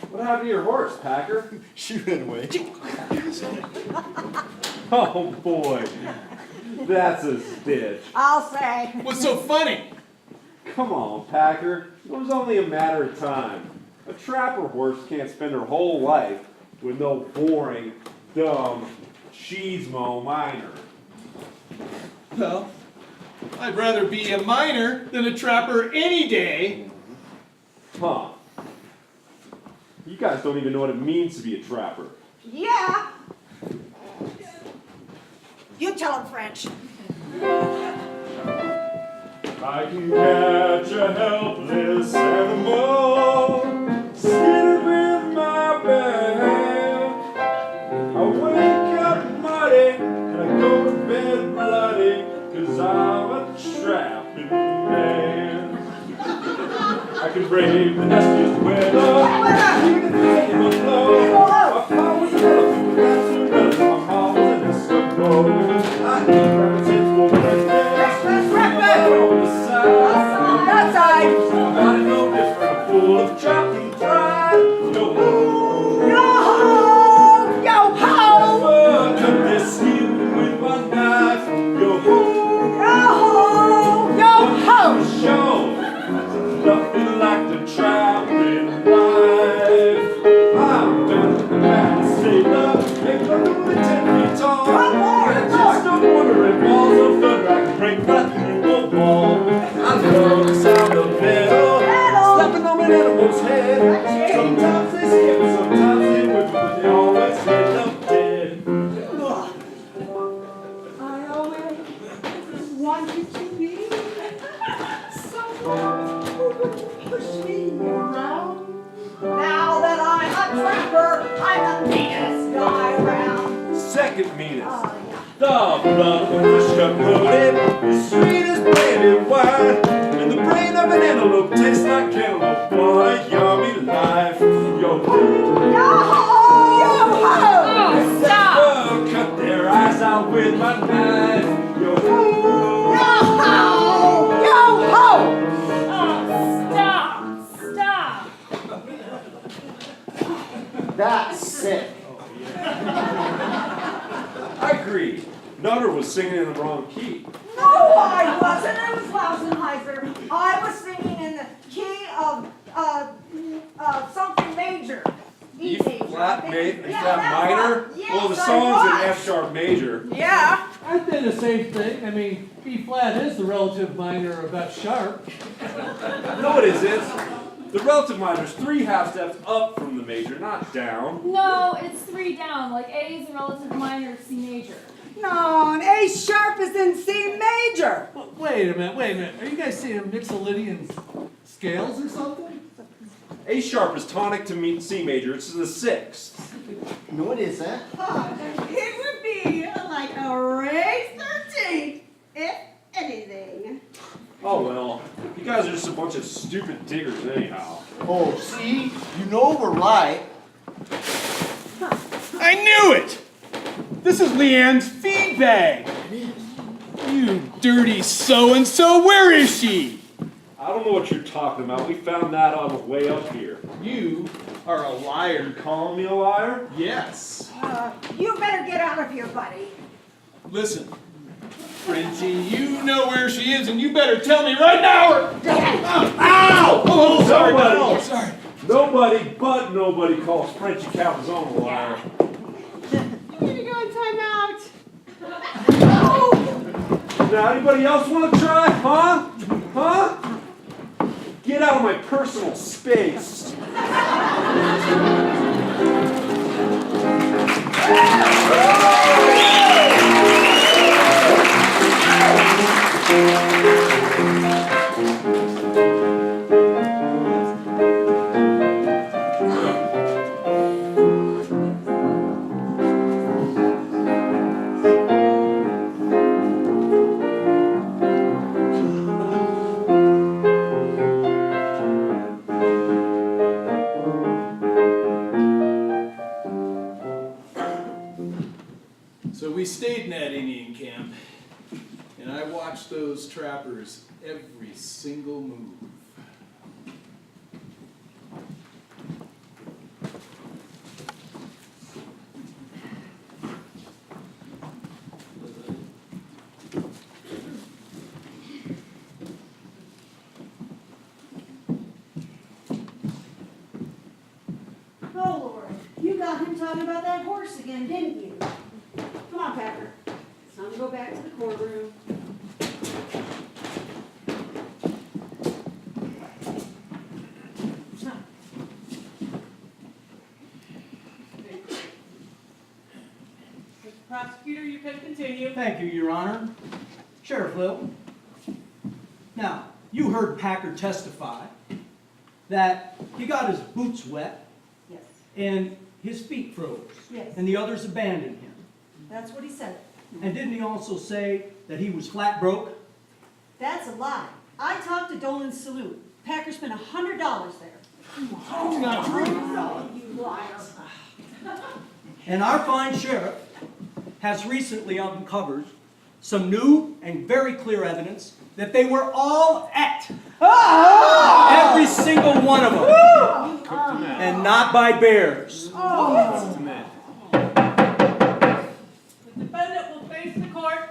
what happened to your horse, Packer? She ran away. Oh, boy. That's a stitch. I'll say. What's so funny? Come on, Packer. It was only a matter of time. A trapper horse can't spend her whole life with no boring, dumb, cheesemo miner. Well, I'd rather be a miner than a trapper any day. Huh. You guys don't even know what it means to be a trapper. Yeah. You tell him French. I can catch a helpless animal, skin it with my bare hand. I wake up muddy and I go to bed bloody, 'cause I'm a trapping man. I can brave the nastiest weather, even if it's in the flow. My power's an elephant, but that's irrelevant. My mom was an Eskimo. I eat rabbits and for breakfast. Outside. I'm no different, I'm full of chopped and fried. Yo ho, Yo ho! Yo ho! cut this skin with my knife. Yo ho, Yo ho! Yo ho! show. Nothing like the trapping life. I'm down to the back, sailor, make my only 10 feet tall. And just no wonder it walls of thunder, I can break right through a wall. I love the sound of metal, slapping on an animal's head. Sometimes they skip, sometimes they whip, but they always end up dead. I always wanted to be someone who would push me around. Now that I'm a trapper, I'm the meanest guy around. Second meanest. Oh, The blood of a fish got loaded, the sweetest baby wine, and the brain of an antelope tastes like cantaloupe. What a yummy life! Yo ho! Yo ho! Yo ho! Oh, stop! Cut their eyes out with my knife. Yo ho! Yo ho! Yo ho! Oh, stop! That's sick. I agree. Nutter was singing in the wrong key. No, I wasn't. It was Lausenheiser. I was singing in the key of something major. E major, I flat think. major, Yeah, flat that minor. one. Yes, Well, the I song's in was. F sharp major. Yeah. I did the same thing. I mean, B flat is the relative minor of F sharp. No, it isn't. The relative minor's 3 half steps up from the major, not down. No, it's 3 down. Like A is a relative minor of C major. No, an A sharp is in C major. Wait a minute. Are you guys saying Mixolydian scales or something? A sharp is tonic to C major. It's the 6th. No, it isn't. It would be like a raise 13, if anything. Oh well, you guys are just a bunch of stupid diggers anyhow. Oh, see? You know we're right. I knew it! This is Leanne's feed bag. You dirty so-and-so, where is she? I don't know what you're talking about. We found that on the way up here. You are a liar. Call me a liar? Yes. You better get out of here, buddy. Listen, Frenchie, you know where she is, and you better tell me right now or... Ow! Oh, sorry, buddy. Oh, sorry. Nobody but nobody calls Frenchie Calzone a liar. I'm gonna go in timeout. Now, anybody else want to try? Huh? Huh? Get out of my personal space. watch those trappers every single move. Oh, Lord, you got him talking about that horse again, didn't you? Come on, Packer. It's time to go back to the courtroom. Mr. Prosecutor, you can continue. Thank you, Your Honor. Sheriff Little. Now, you heard Packer testify that he got his boots wet Yes, and his feet froze. Yes. And the others abandoned him. that's what he said. And didn't he also say that he was flat broke? That's a lie. I talked to Dolan's Salute. Packer spent $100 there. You liar. And our fine sheriff has recently uncovered some new and very clear evidence that they were all at. Every single one of them. And not by bears. The defendant will face the court.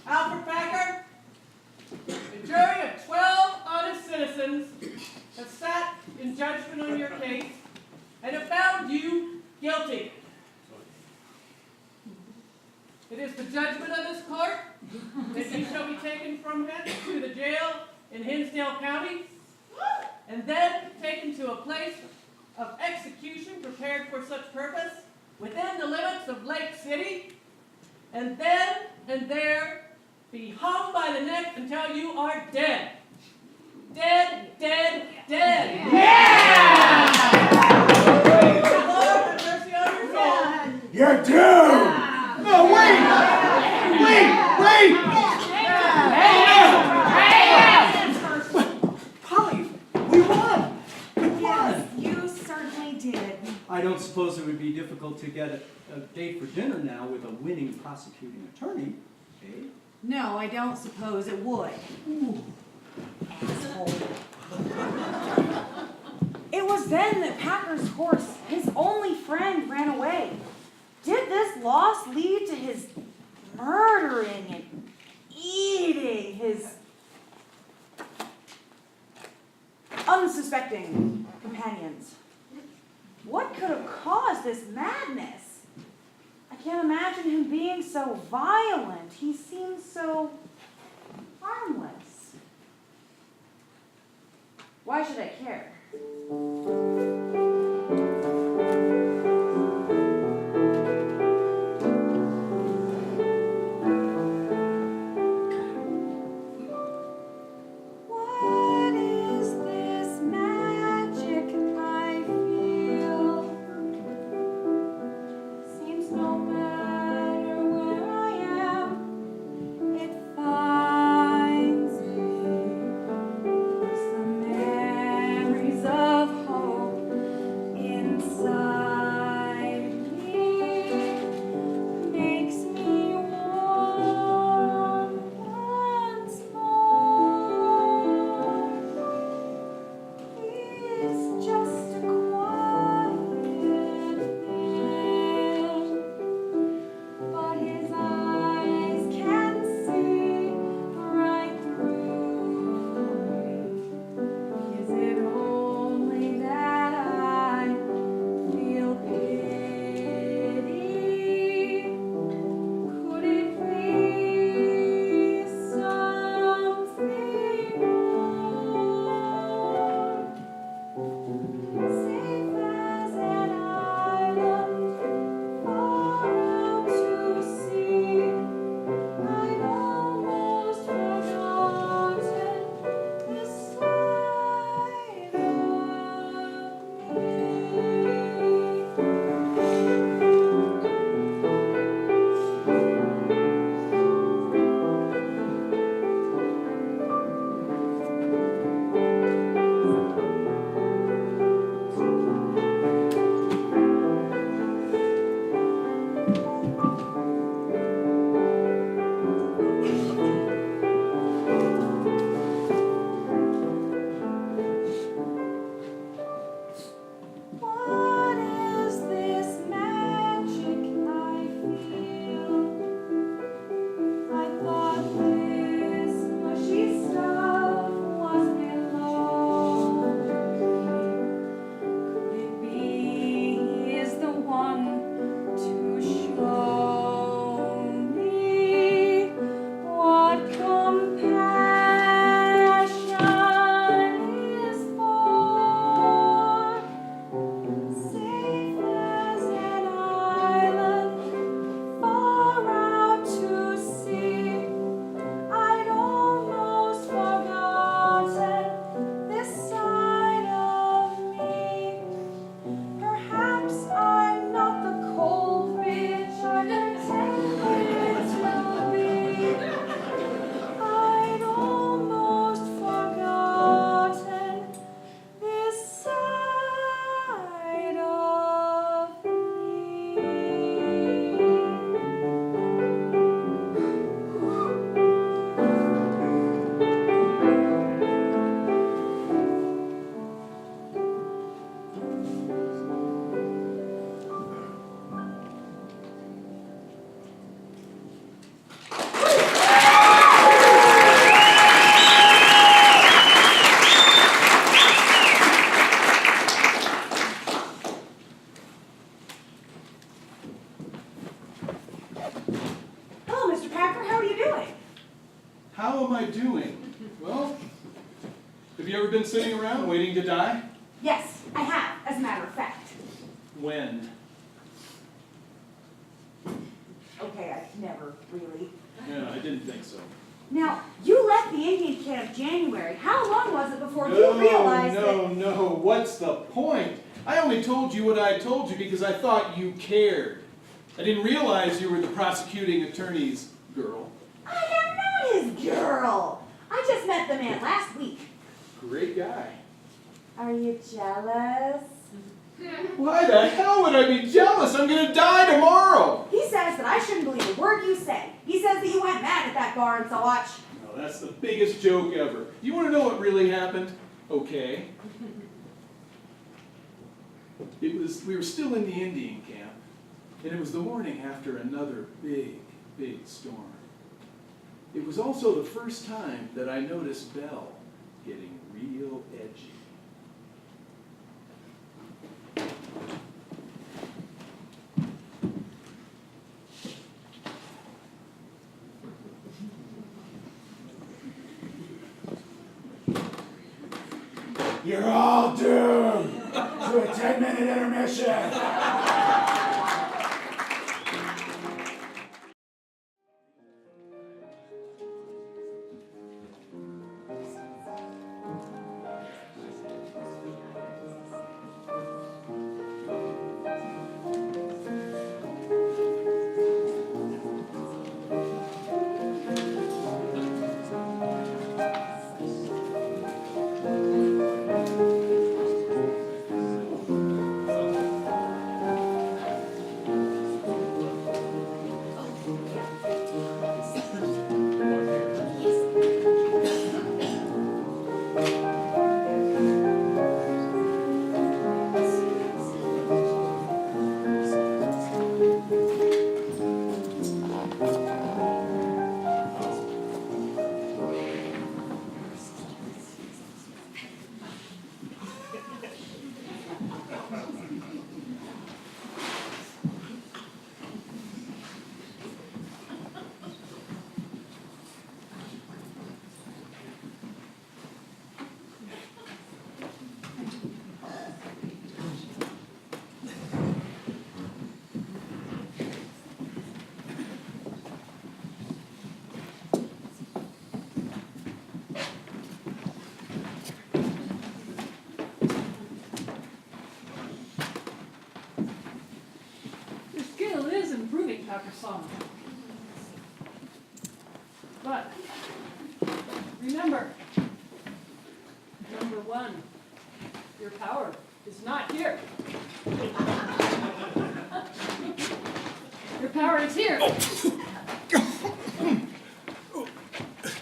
Alfred Packer, a jury of 12 honest citizens have sat in judgment on your case and have found you guilty. It is the judgment of this court that you shall be taken from hence to the jail in Hinsdale County and then taken to a place of execution prepared for such purpose within the limits of Lake City, and then and there be hung by the neck until you are dead. Dead, dead, dead. Yeah! Lord, have mercy on your soul. You're doomed! No, wait! Polly, we won! We won! Yes, you certainly did. I don't suppose it would be difficult to get a date for dinner now with a winning prosecuting attorney, eh? No, I don't suppose it would. Asshole. It was then that Packer's horse, his only friend, ran away. Did this loss lead to his murdering and eating his unsuspecting companions? What could have caused this madness? I can't imagine him being so violent. He seems so harmless. Why should I care? What is this magic I feel? Seems no matter where I am, it finds me. Some memories how am I doing? Well, have you ever been sitting around waiting to die? Yes, I have, as a matter of fact. When? Okay, I've never really. Yeah, I didn't think so. Now, you left the Indian camp January. How long was it before you realized that... No, what's the point? I only told you what I told you because I thought you cared. I didn't realize you were the prosecuting attorney's girl. I am not his girl. I just met the man last week. Great guy. Are you jealous? Why the hell would I be jealous? I'm gonna die tomorrow. He says that I shouldn't believe a word you say. He says that you went mad at that bar in Sawatch. No, that's the biggest joke ever. You want to know what really happened? Okay. We were still in the Indian camp, and it was the morning after another big storm. It was also the first time that I noticed Belle getting real edgy. You're all doomed to a 10-minute intermission. Song. But remember, number one, your power is not here. Your power is here.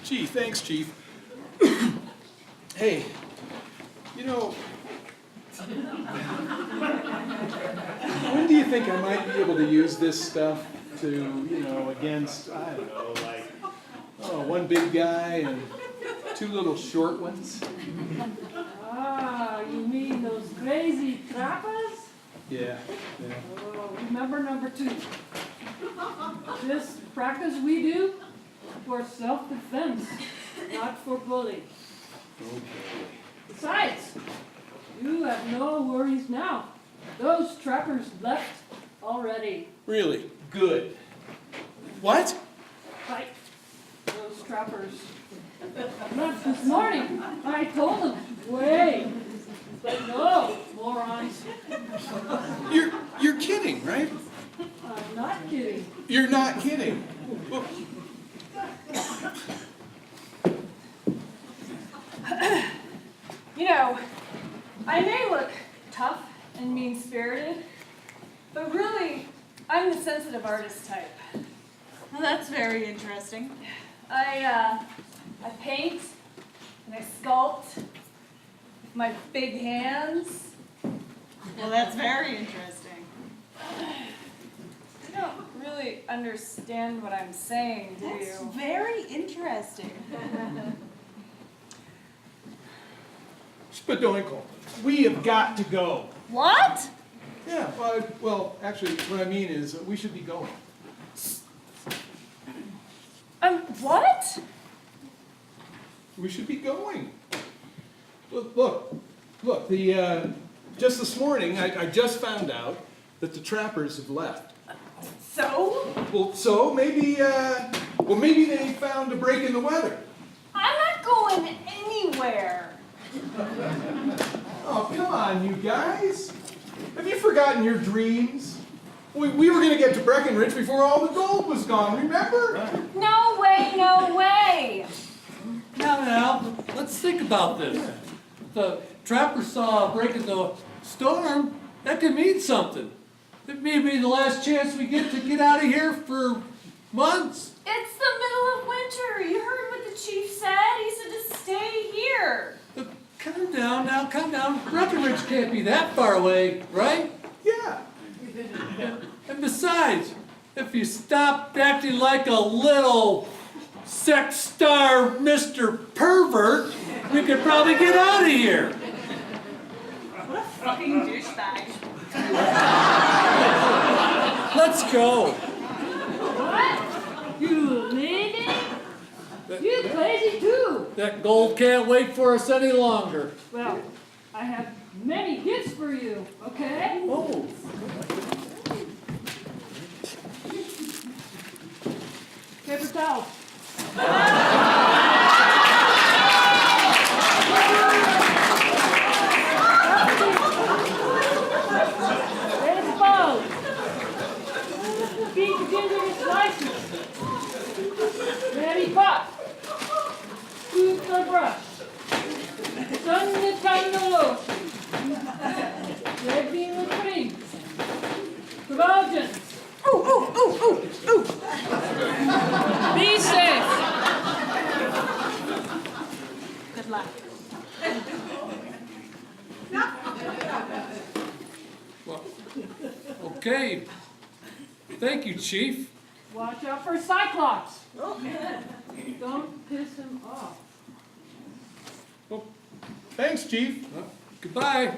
Gee, thanks, Chief. Hey, you know, when do you think I might be able to use this stuff to, you know, against, I don't know, like, one big guy and two little short ones? Ah, you mean those crazy trappers? Yeah. Oh, remember number two. This practice we do for self-defense, not for bullying. Okay. Besides, you have no worries now. Those trappers left already. Really? Good. What? Right. Those trappers left this morning. I told them, wait. But no, morons. You're kidding, right? I'm not kidding. You're not kidding. You know, I may look tough and mean-spirited, but really, I'm the sensitive artist type. Well, that's very interesting. I paint and I sculpt with my big hands. Well, that's very interesting. You don't really understand what I'm saying, do That's you? very interesting. Spadoinkle, we have got to go. What? Yeah, well, actually, what I mean is we should be going. What? we should be going. Look, just this morning, I just found out that the trappers have left. So? Well, maybe they found a break in the weather. I'm not going anywhere. Oh, come on, you guys. Have you forgotten your dreams? We were going to get to Breckenridge before all the gold was gone, remember? No way, no way. Now, let's think about this. If the trapper saw a break in the storm, that could mean something. It may be the last chance we get to get out of here for months. It's the middle of winter. You heard what the chief said. He said to stay here. Calm down now, calm down. Breckenridge can't be that far away, right? Yeah. And besides, if you stopped acting like a little sex star Mr. Pervert, we could probably get out of here. What a fucking douchebag. Let's go. What? You leaving? You crazy too. That gold can't wait for us any longer. Well, I have many gifts for you, okay? Oh. Paper towel. Baseball. Beat ginger slices. Ready pot. Scoop the brush. Sun the candle lotion. Red bean with cream. Convergence. Be safe. Good luck. Well, okay. Thank you, Chief. Watch out for Cyclops. Don't piss him off. Thanks, Chief. Goodbye.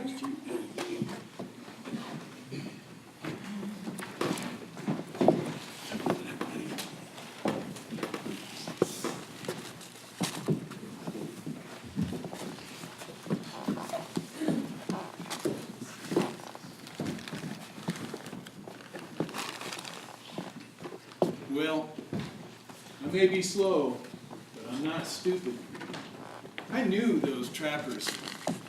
Well, I may be slow, but I'm not stupid. I knew those trappers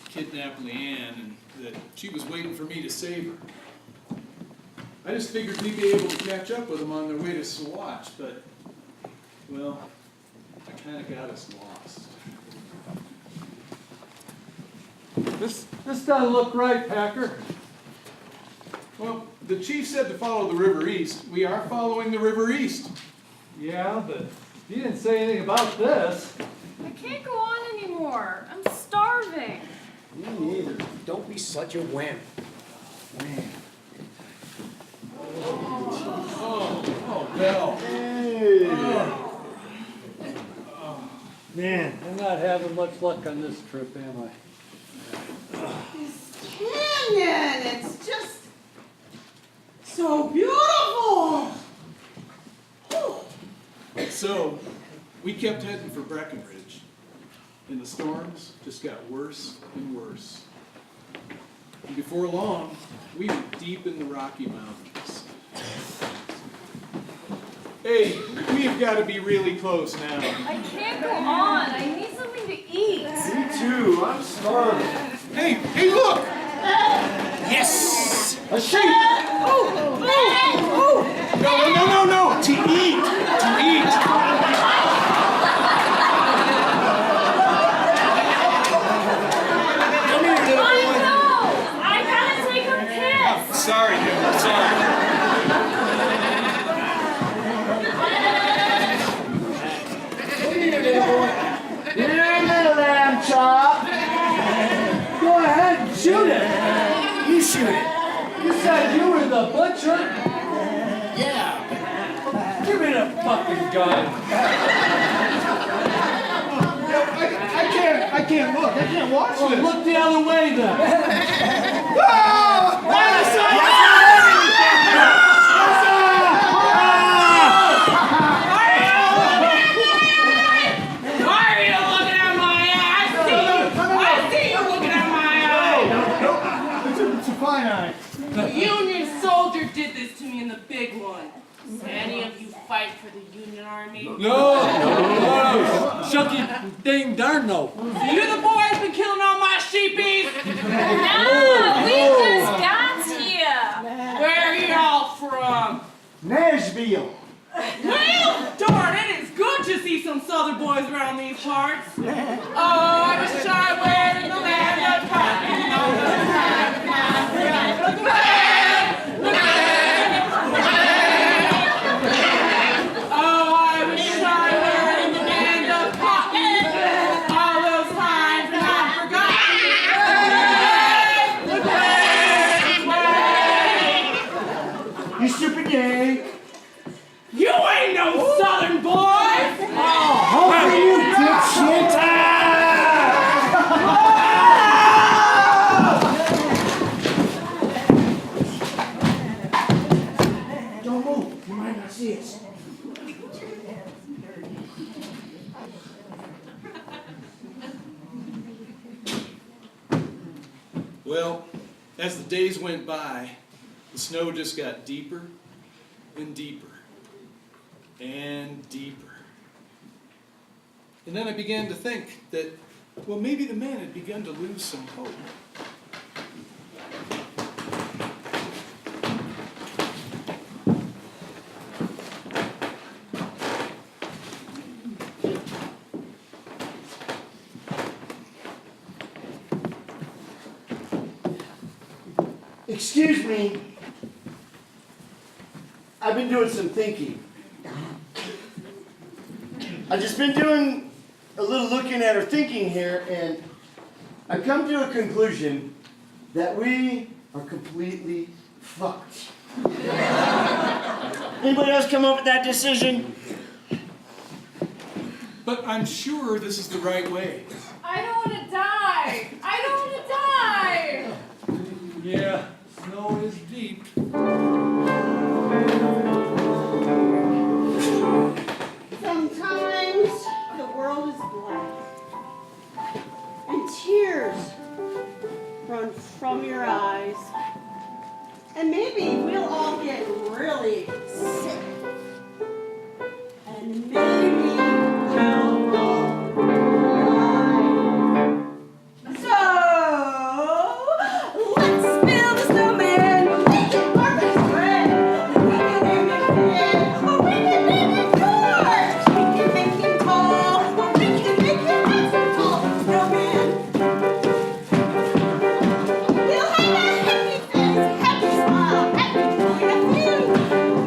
kidnapped Leanne and that she was waiting for me to save her. I just figured we'd be able to catch up with them on their way to Swatch, but, well, I kind of got us lost. This doesn't look right, Packer. Well, the chief said to follow the river east. We are following the river east. Yeah, but you didn't say anything about this. I can't go on anymore. I'm starving. Me neither. Don't be such a wimp. Oh, Belle. Hey. Man, I'm not having much luck on this trip, am I? This canyon, it's just so beautiful. So, we kept heading for Breckenridge, and the storms just got worse and worse. And before long, we were deep in the Rocky Mountains. Hey, we've got to be really close now. I can't go on. I need something to eat. Me too, I'm starving. Hey, look! Yes! A sheep! No, to eat! To eat! Come here, little boy. No! I gotta take a piss. Sorry, dude, sorry. Here, little lamb chop! Go ahead, shoot it. You shoot it. You said you were the butcher. Yeah. Give me the fucking gun. I can't look. I can't watch Well, this. look the other way then. Why are you looking at my fight for the Union Army? No. Shucky dang darn no. So you the boys been killing all my sheepies? No, we just got here. Where are you all from? Nashville. Well, darn, it is good to see some southern boys around these parts. Oh, I wish I were in the land of cotton. Oh, I wish I were in the land of cotton. All those times not forgotten. You stupid gay. You ain't no southern boy! Hopefully you dipshit. Don't move. You might not see us. Well, as the days went by, the snow just got deeper and deeper and deeper. And then I began to think that, well, maybe the man had begun to lose some hope. Excuse me. I've been doing some thinking. I've just been doing a little looking at or thinking here, and I've come to a conclusion that we are completely fucked. Anybody else come up with that decision? But I'm sure this is the right way. I don't want to die. I don't want to die. Yeah, snow is deep. Sometimes the world is black and tears run from your eyes. And maybe we'll all get really sick. And maybe we'll all die. So, let's build a snowman. Make it perfect spread. We can name it big, or we can make it short. We can make him tall, or we can make him not so tall. Snowman. He'll have a happy face, happy smile, happy point of view.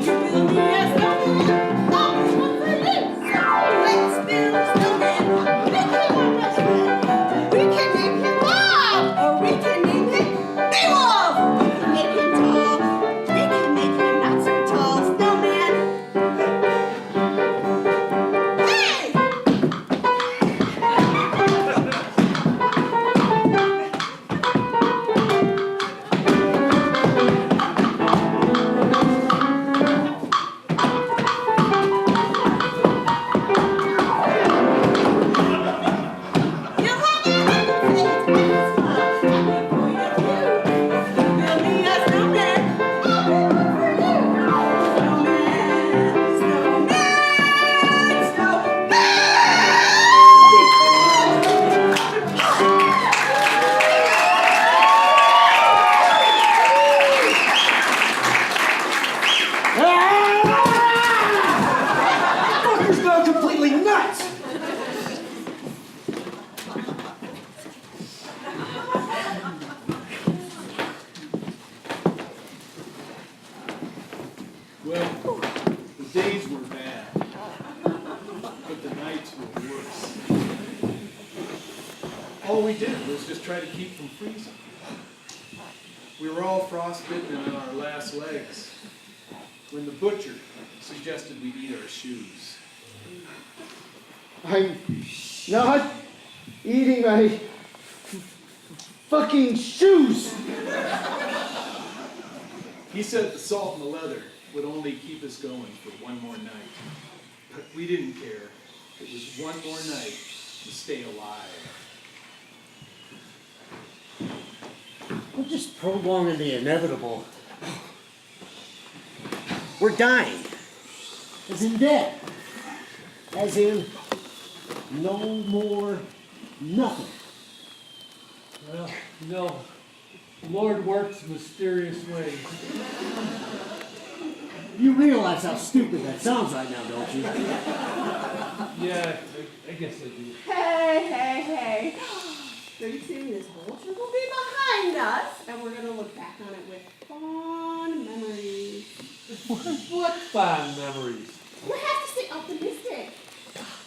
You will be a snowman, always one for you. So let's build a snowman, make him our best friend. We can name him Bob, or we can name him Beowulf. We can make him tall, we can make him not so tall. Snowman. Hey! You'll have a happy face, happy smile, happy point of view. You will be a snowman, always one for you. Snowman, snowman, Fucker's gone completely nuts! Well, the days were bad, but the nights were worse. All we did was just try to keep from freezing. We were all frostbitten and on our last legs when the butcher suggested we eat our shoes. I'm not eating my fucking shoes! He said the salt and the leather would only keep us going for one more night. But we didn't care. It was one more night to stay alive. We're just prolonging the inevitable. We're dying. as in dead. As in no more nothing. Well, you know, the Lord works mysterious ways. You realize how stupid that sounds right now, don't you? Yeah, I guess I do. Hey. Pretty soon this whole trip will be behind us, and we're gonna look back on it with fond memories. What fond memories? We have to stay optimistic.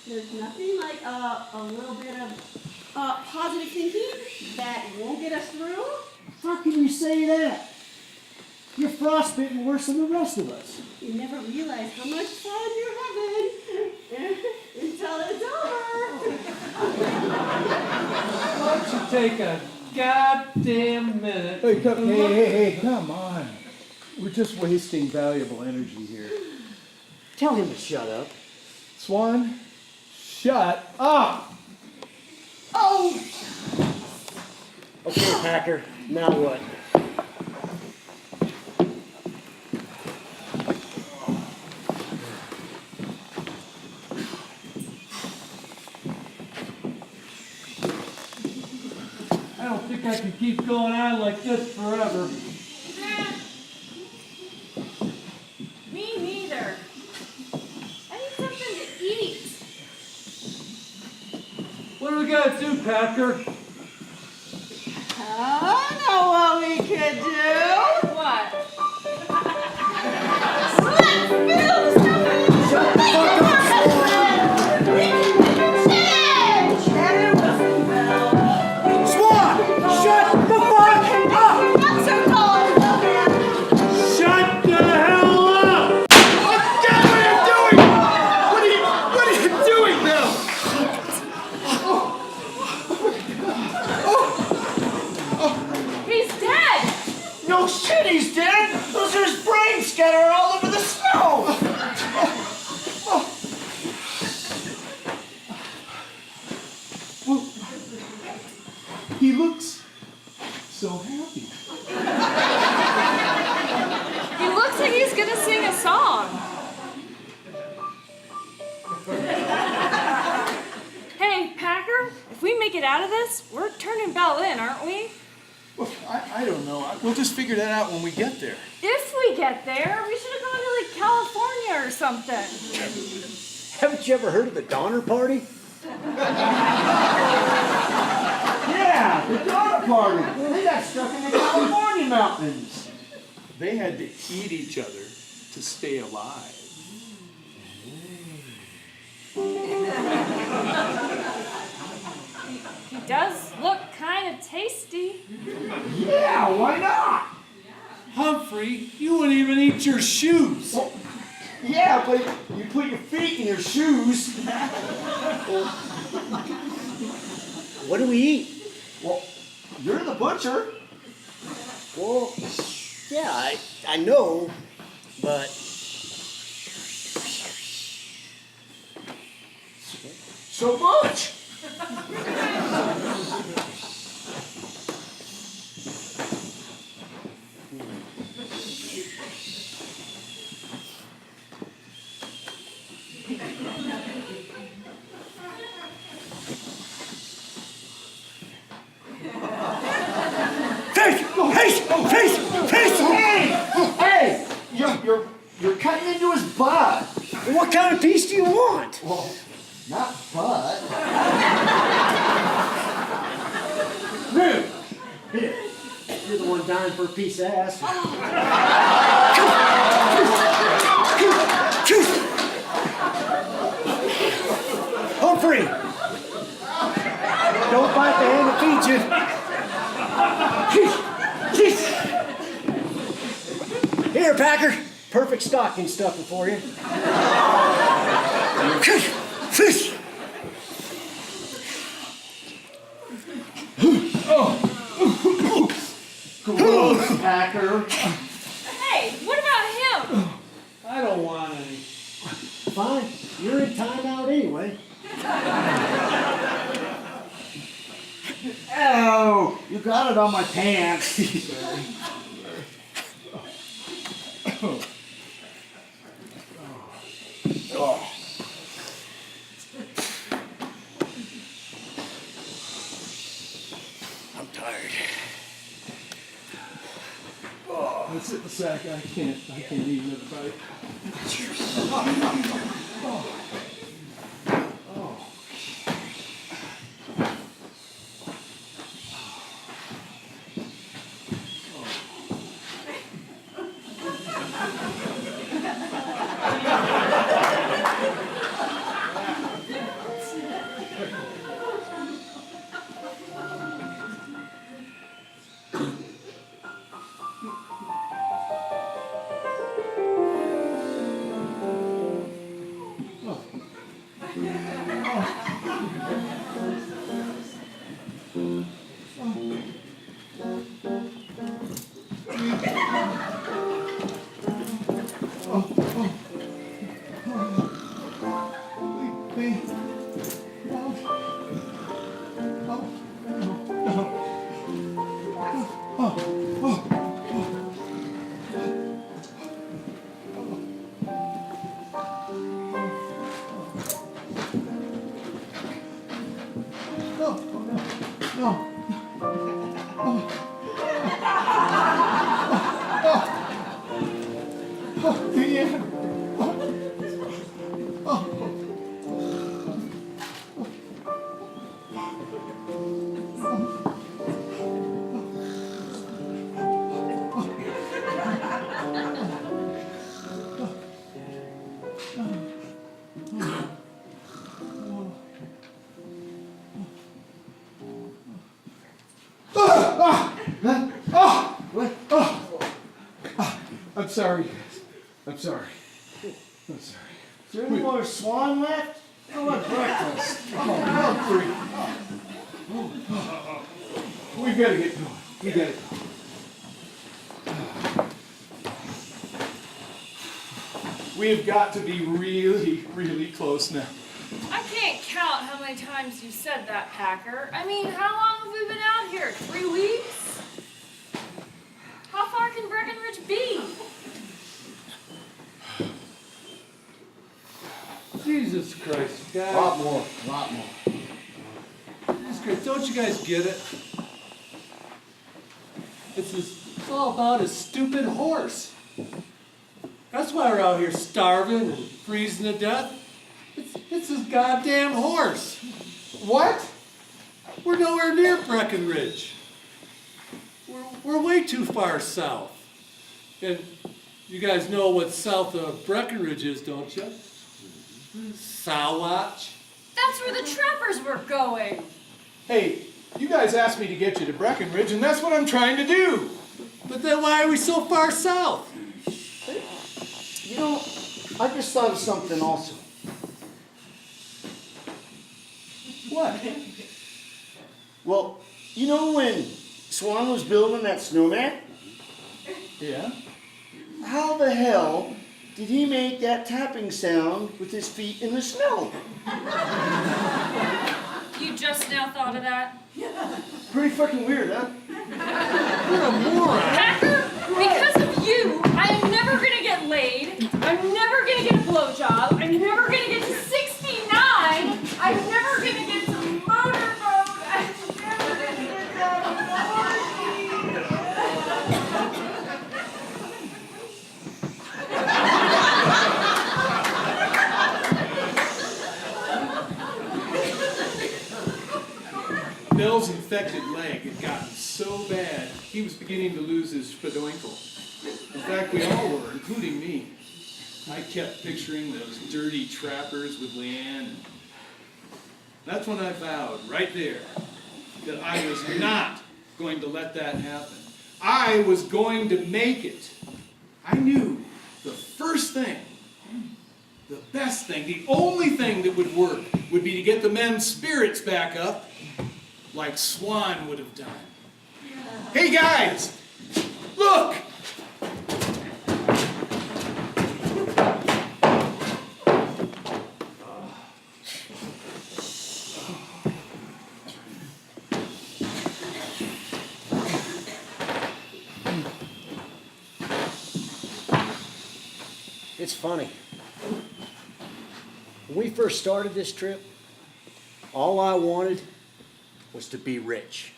There's nothing like a little bit of positive thinking that won't get us through. How can you say that? You're frostbitten worse than the rest of us. You never realize how much fun you're having until it's over. Why don't you take a goddamn minute? Hey, come on. We're just wasting valuable energy here. Tell him to shut up. Swan, shut up! Oh! Okay, Packer, now what? I don't think I can keep going on like this forever. Me neither. I need something to eat. What do we gotta do, Packer? I know what we could do. What? Let's build something. Shut the fuck up, Swan! We can make a change. And it wasn't well. Swan! Shut the fuck up! Not so cold, man. Shut the hell up! What are you doing now? He's dead! No shit, he's dead! Those are his brains scattered all over the snow! Well, he looks so happy. He looks like he's gonna sing a song. Hey, Packer, if we make it out of this, we're turning Belle in, aren't we? Well, I don't know. We'll just figure that out when we get there. If we get there, we should have gone to like California or something. Haven't you ever heard of the Donner Party? Yeah, the Donner Party! They got stuck in the California mountains. They had to eat each other to stay alive. He does look kind of tasty. Yeah, why not? Humphrey, you wouldn't even eat your shoes. Well, yeah, but you put your feet in your shoes. Well, what do we eat? Well, you're the butcher. Well, yeah, I know, but... So much! Hey! You're cutting into his butt. What kind of piece do you want? Well, not butt. Rude. Here. You're the one dying for a piece of ass. Humphrey! Don't bite the hand that feeds you. Here, Packer. Perfect stocking stuffer for you. Gross, Packer. Hey, what about him? I don't want any. Fine. You're in timeout anyway. Oh, you got it on my pants. sit in the sack. I can't eat another bite. I'm sorry. I'm sorry. I'm sorry. Is there any more swan left? I want breakfast. We gotta get going. We gotta go. We have got to be really, really close now. I can't count how many times you said that, Packer. I mean, how long have we been out here? 3 weeks? How far can Breckenridge be? Jesus Christ, guys. A lot more. Jesus Christ, don't you guys get it? It's all about a stupid horse. That's why we're out here starving and freezing to death. It's this goddamn horse. What? We're nowhere near Breckenridge. We're way too far south. And you guys know what south of Breckenridge is, don't you? Sawatch. That's where the trappers were going. Hey, you guys asked me to get you to Breckenridge, and that's what I'm trying to do. But then why are we so far south? You know, I just thought of something also. What? Well, you know when Swan was building that snowman? Yeah? How the hell did he make that tapping sound with his feet in the snow? You just now thought of that? Pretty fucking weird, huh? You're a moron. Packer, because of you, I am never gonna get laid. I'm never gonna get a blowjob. I'm never gonna get to 69. I'm never gonna get to motorboat. I'm never gonna get that Bill's infected leg had gotten so bad, he was beginning to lose his spadoinkle. In fact, we all were, including me. I kept picturing those dirty trappers with Leanne. That's when I vowed, right there, that I was not going to let that happen. I was going to make it. I knew the first thing, the best thing, the only thing that would work would be to get the men's spirits back up like Swan would have done. Hey guys, look! It's funny. When we first started this trip, all I wanted was to be rich.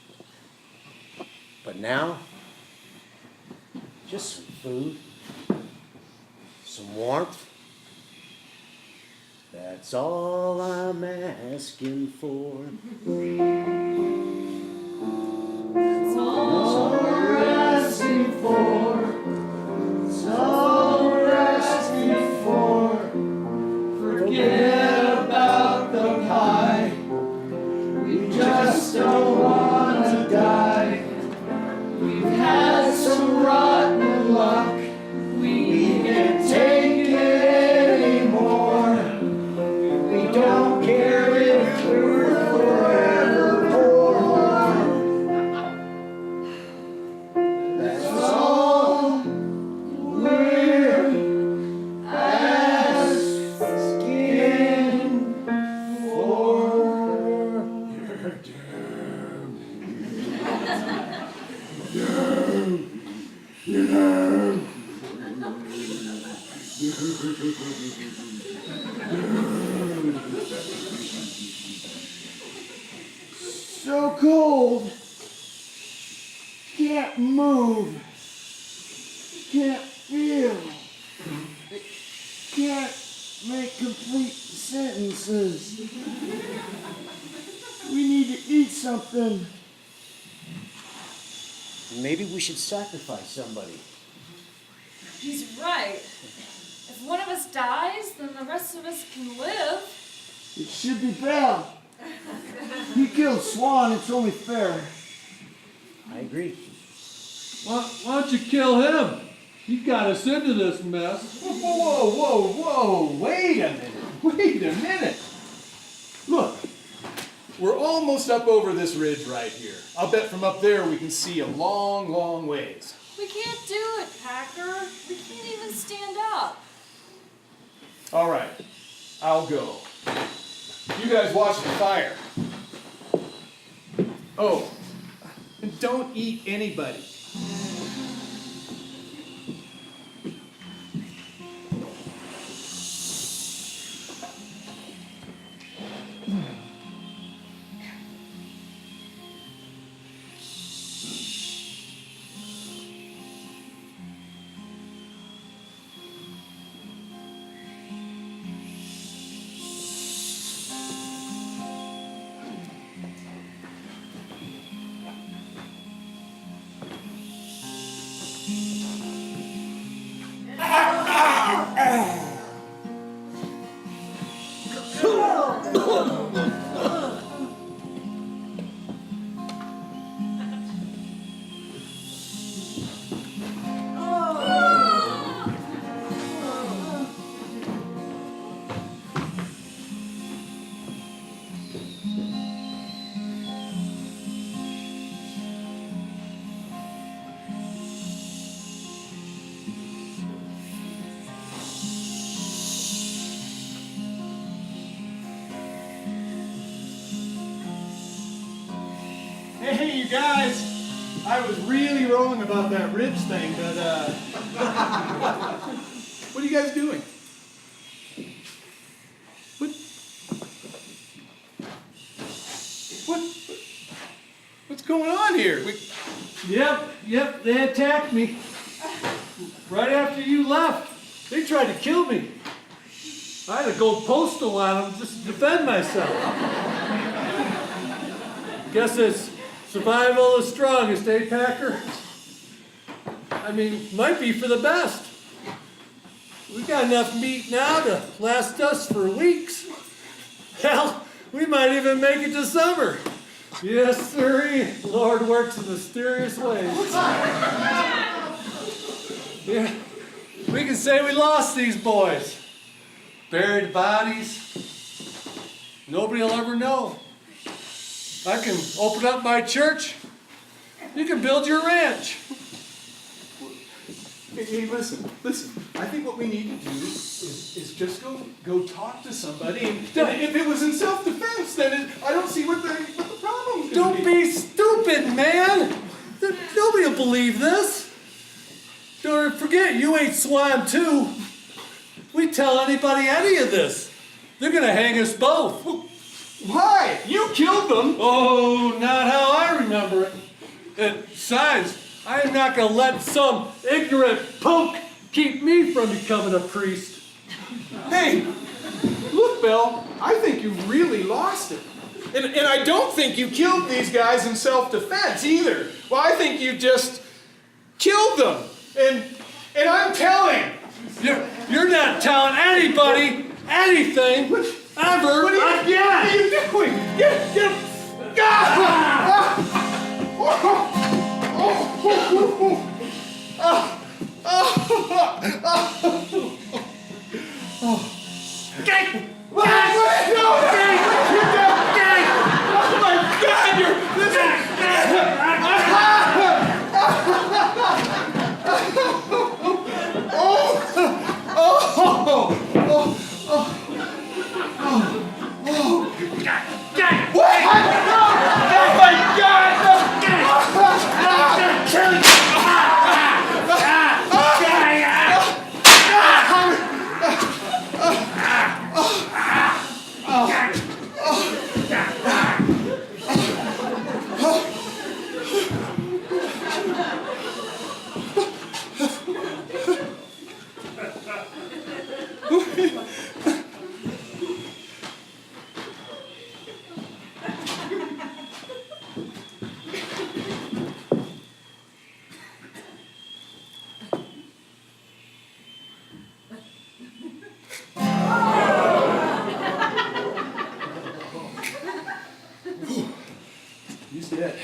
But now, Just some food, some warmth. That's all I'm asking for. That's all we're asking for. That's all we're asking for. Forget about the pie. We just don't want to die. We've had some rotten luck. We can't take it anymore. We don't care if we're forever poor. That's all we're asking for. You know. So cold. Can't move. Can't feel. Can't make complete sentences. We need to eat something. Maybe we should sacrifice somebody. He's right. If one of us dies, then the rest of us can live. It should be Belle. He killed Swan, it's only fair. I agree. Why don't you kill him? He got us into this mess. Whoa, wait a minute. Look, we're almost up over this ridge right here. I'll bet from up there we can see a long, long ways. We can't do it, Packer. We can't even stand up. All right, I'll go. You guys watch the fire. Oh, and don't eat anybody. Hey, you guys! I was really wrong about that ribs thing, but, what are you guys doing? What's going on here? Yep, they attacked me. Right after you left, they tried to kill me. I had to go postal on them just to defend myself. Guess it's survival of the strongest, eh, Packer? I mean, might be for the best. We got enough meat now to last us for weeks. Hell, we might even make it to summer. Yes, sirree. Lord works in mysterious ways. Yeah, we can say we lost these boys. Buried bodies. Nobody will ever know. I can open up my church. You can build your ranch. Hey, listen. I think what we need to do is just go talk to somebody. And if it was in self-defense, then I don't see what the problem is. Don't be stupid, man. Nobody will believe this. Don't forget, you ate Swan too. We tell anybody any of this, they're gonna hang us both. Why? You killed them. Oh, not how I remember it. Besides, I am not going to let some ignorant punk keep me from becoming a priest. Hey, look, Bill, I think you really lost it. And I don't think you killed these guys in self-defense either. Well, I think you just killed them. And I'm telling. You're not telling anybody anything ever What are you doing? Get He's dead.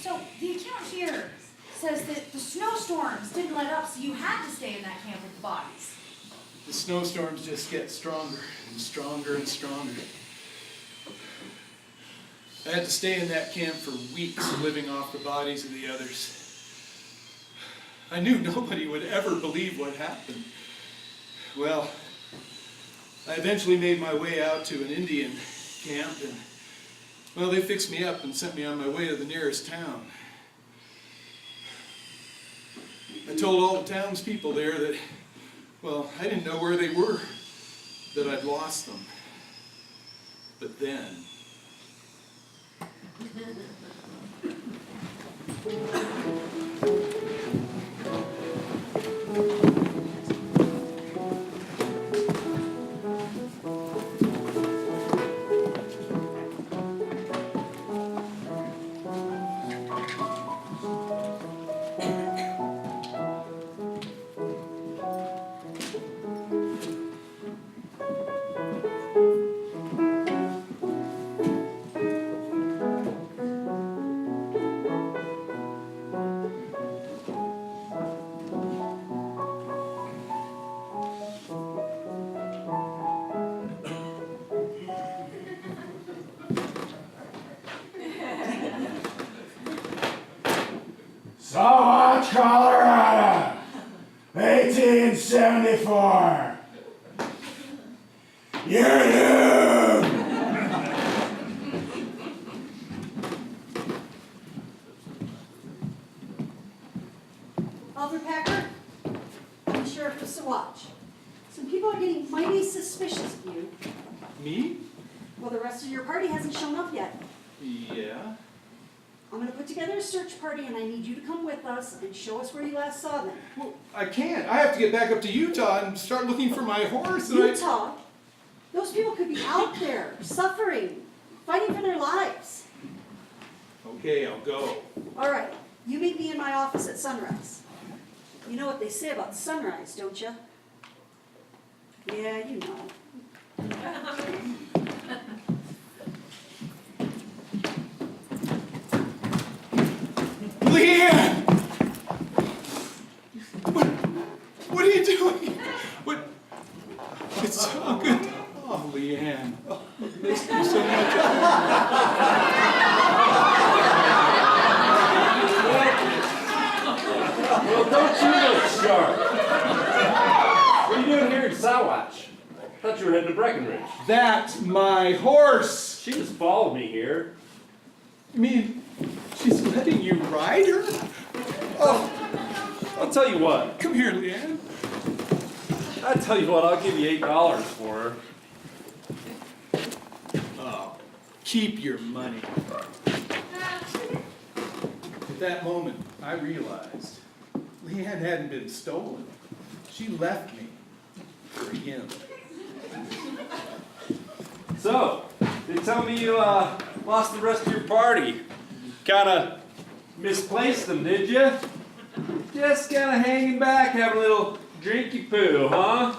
So the account here says that the snowstorms didn't let up, so you had to stay in that camp with the bodies. The snowstorms just get stronger and stronger and stronger. I had to stay in that camp for weeks, living off the bodies of the others. I knew nobody would ever believe what happened. Well, I eventually made my way out to an Indian camp, and, well, they fixed me up and sent me on my way to the nearest town. I told all the townspeople there that, well, I didn't know where they were, that I'd lost them. But then... Sawatch, Colorado, 1874. You're doomed. Alfred Packer, I'm the sheriff of Sawatch. Some people are getting mighty suspicious of you. Me? Well, the rest of your party hasn't shown up yet. Yeah? I'm going to put together a search party, and I need you to come with us and show us where you last saw them. Well, I can't. I have to get back up to Utah and start looking for my horse. And Utah? Those people could be out there, suffering, fighting for their lives. Okay, I'll go. All right, you meet me in my office at sunrise. You know what they say about sunrise, don't you? Yeah, you know. Leanne! What are you doing? What? It's so good. Oh, Leanne. Oh, I missed you so much. Well, don't you look sharp? What are you doing here in Sawatch? I thought you were heading to Breckenridge. That's my horse. She just followed me here. You mean she's letting you ride her? Oh, I'll tell you what. come here, Leanne. I tell you what, I'll give you $8 for her. Oh, keep your money. At that moment, I realized Leanne hadn't been stolen. She left me for him. So, they tell me you lost the rest of your party. Kinda misplaced them, did you? Just kinda hanging back, having a little drinky poo, huh?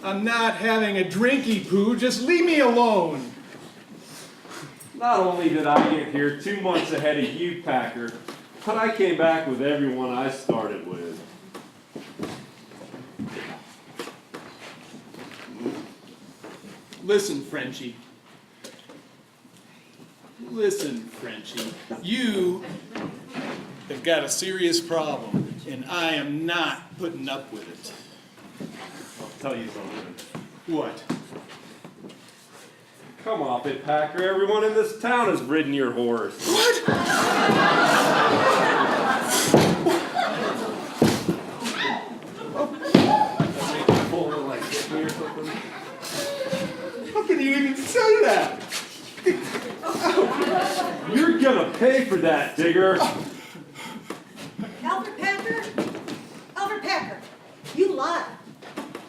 I'm not having a drinky poo, just leave me alone. Not only did I get here 2 months ahead of you, Packer, but I came back with everyone I started with. Listen, Frenchie. Listen, Frenchie. You have got a serious problem, and I am not putting up with it. I'll tell you something. What? Come off it, Packer. Everyone in this town has ridden your horse. What? How can you even say that? You're gonna pay for that, Digger. Albert Packer? Albert Packer, you lied.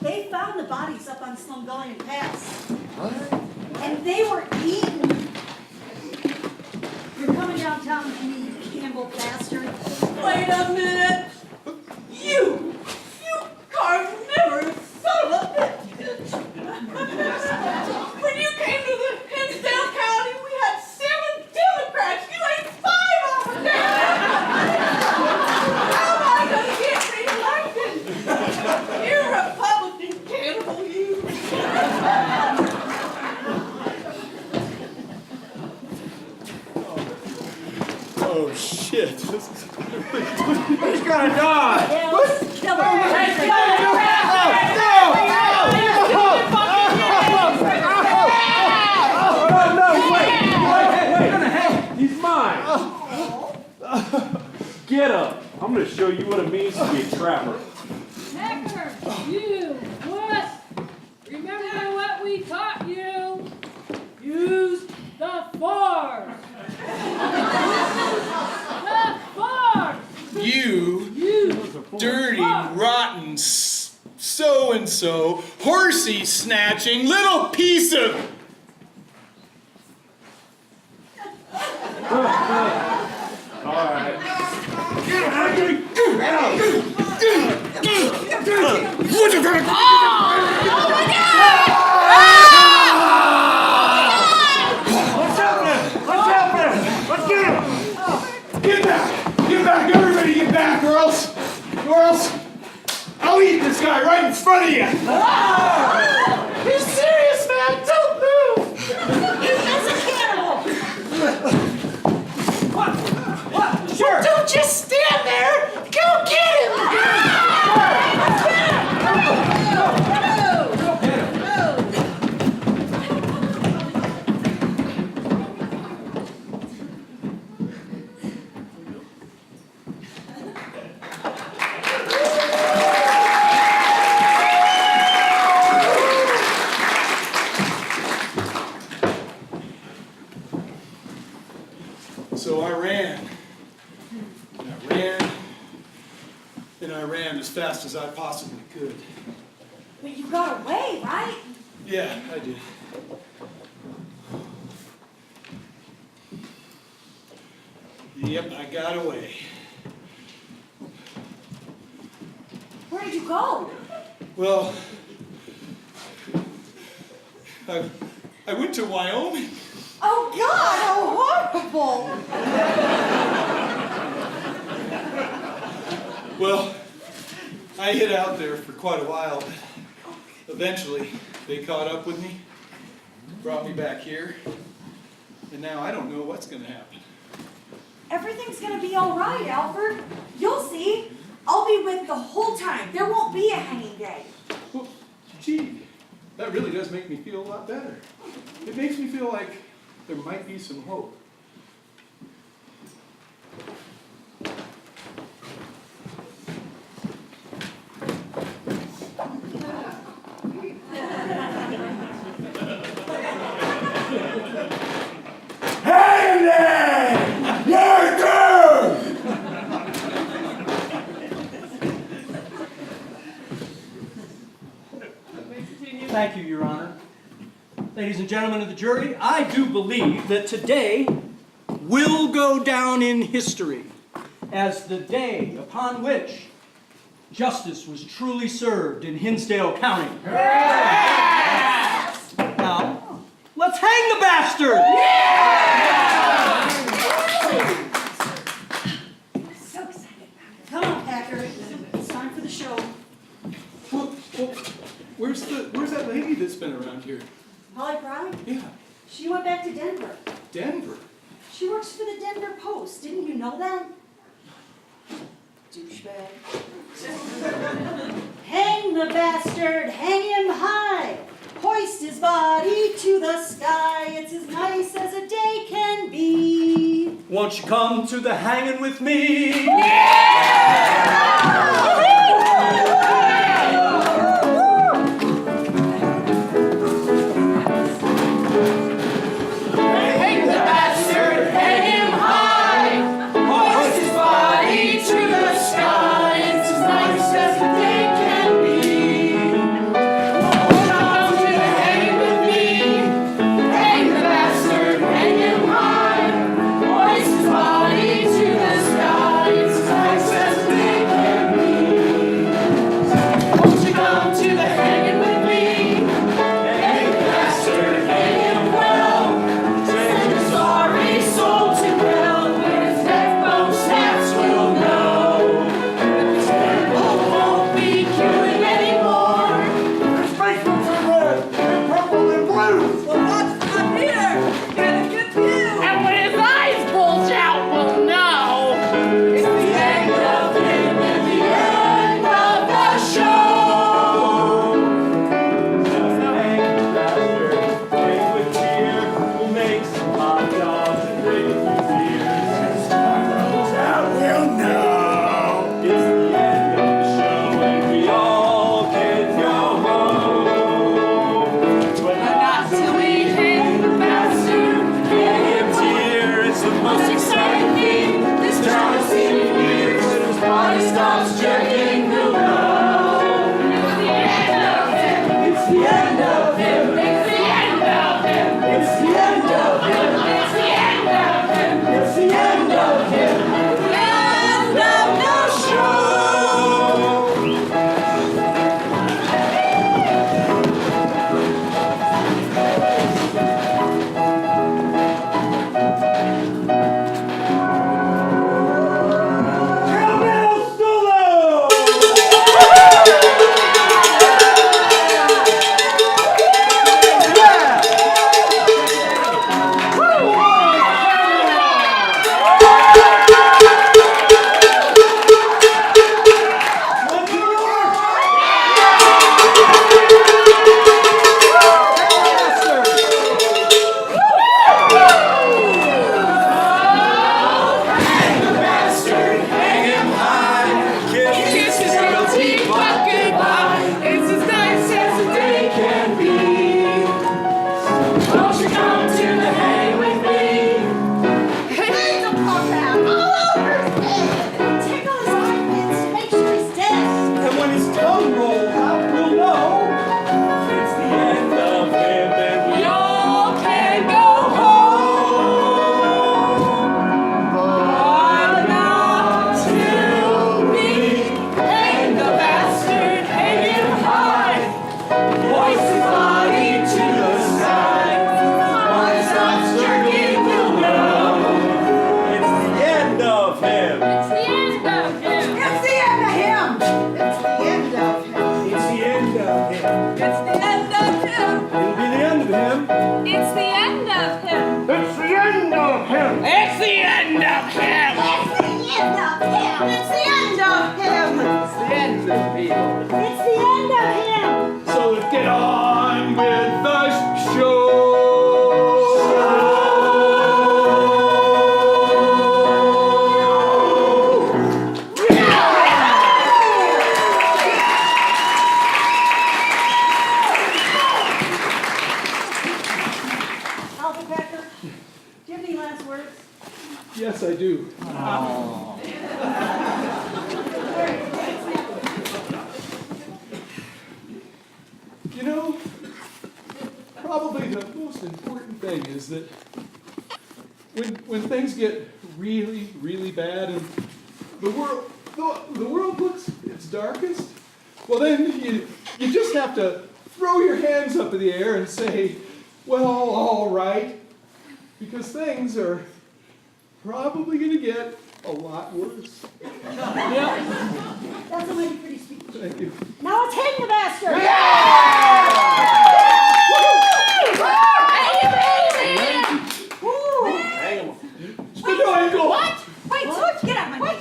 They found the bodies up on Slumgullion Pass. What? And they were eaten. You're coming downtown with me, you Cannibal bastard. Wait a minute! You carnivorous son of a bitch! When you came to the Hinsdale County, we had 7 Democrats. You ain't 5 over there! How am I gonna get reelected? You Republican cannibal, you! Oh, shit. He's gonna die! Yeah, let's kill her. Wait! He's mine! Get up! I'm gonna show you what it means to be a trapper. Packer, you, what? Remember what we taught you? Use the force. The force. You dirty, rotten, so-and-so, horsey snatching little piece of... Alright. Get back! Get back! Everybody get back, or else I'll eat this guy right in front of you! He's serious, man! Don't move! He's a cannibal. What? Sure. Don't just stand there! Go get him! So I ran. And I ran. And I ran as fast as I possibly could. But you got away, right? Yeah, I did. Yep, I got away. Where did you go? Well, I went to Wyoming. Oh God, how horrible! Well, I hid out there for quite a while, but eventually they caught up with me, brought me back here, and now I don't know what's going to happen. Everything's gonna be all right, Alfred. You'll see. I'll be with the whole time. There won't be a hanging day. Well, gee, that really does make me feel a lot better. It makes me feel like there might be some hope. Thank you, Your Honor. Ladies and gentlemen of the jury, I do believe that today will go down in history as the day upon which justice was truly served in Hinsdale County. Yes! Now, let's hang the bastard! So excited. Come on, Packer. It's time for the show. Well, where's that lady that's been around here? Polly Pride? Yeah, She went back to Denver. Denver. She works for the Denver Post. Didn't you know that? Douchebag. Hang the bastard, hang him high. Hoist his body to the sky. It's as nice as a day can be. Won't you come to the hanging with me? Hang the bastard, hang him high. Hoist his body to the sky. It's as nice as the day can be. Come to the hang with me. Hang the bastard, hang him high. Hoist his body to the sky. It's as nice as the day can be. Won't you come to the hanging with me? Hang the bastard, hang him well. Send a sorry soul to hell. When his neck bone snaps, we'll know that this cannibal won't be queuing anymore. His basements are red and purple and blue. Well, watch from here. Get a good view. And when his eyes bulge out, we'll know it's the end of him and the end of the show. Just hang the bastard, drink with beer. We'll make some hot dogs and drink with beers. As time rolls out, we'll know it's the end of the show and we all can go home. But Not till we hang the bastard, hang him here, it's the most exciting thing. This drama seems weird when his body stops jerking. We'll know it's the end of him. It's the end of him. It's the end of him. It's the end of him. It's the end of him. It's the end of him. The end of the show. Cannibal solo! Hang the bastard, hang him high. Kiss his guilty but goodbye. It's as nice as the day can be. Won't you come to the hang with me? Hang the pump out all over his head. Tickle his armpits to make sure he's dead. And when his tongue rolls out, we'll know It's the end of him and We all can go home, but not till we hang the bastard, hang him high, hoist his body to the sky. When he stops jerking, we'll know it's the end of him. it's the end of him. It's the end of him. It's the end of him. It's the end of him. It's the end of him. It'll be the end of him. It's the end of him. It's the end of him. It's the end of him. It's the end of him. It's the end of him. It's the end of him. So let's get on with the show. Alpha Packer, do you have any last words? Yes, I do. is that when things get really, really bad and the world looks its darkest, well then you just have to throw your hands up in the air and say, well, all right, because things are probably going to get a lot worse. That's a mighty pretty speech. Thank you. Now let's hang the bastard! What? Wait, get out of my way.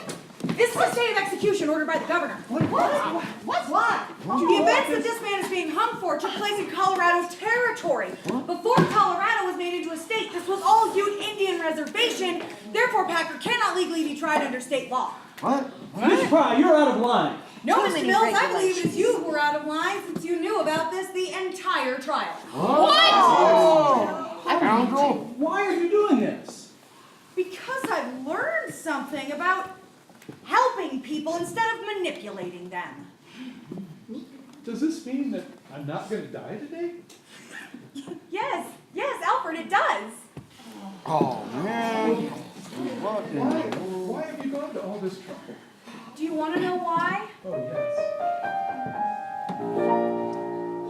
This is a state of execution ordered by the governor. What? The events that this man is being hung for took place in Colorado Territory. Before Colorado was made into a state, this was all Ute Indian reservation. Therefore, Packer cannot legally be tried under state law. What? Miss Pry, you're out of line. No, Mr. Mills, I believe it is you who are out of line since you knew about this the entire trial. Why are you doing this? Because I've learned something about helping people instead of manipulating them. Does this mean that I'm not going to die today? Yes, Alfred, it does. Oh, man. Why have you gone to all this trouble? Do you want to know why? Oh, yes.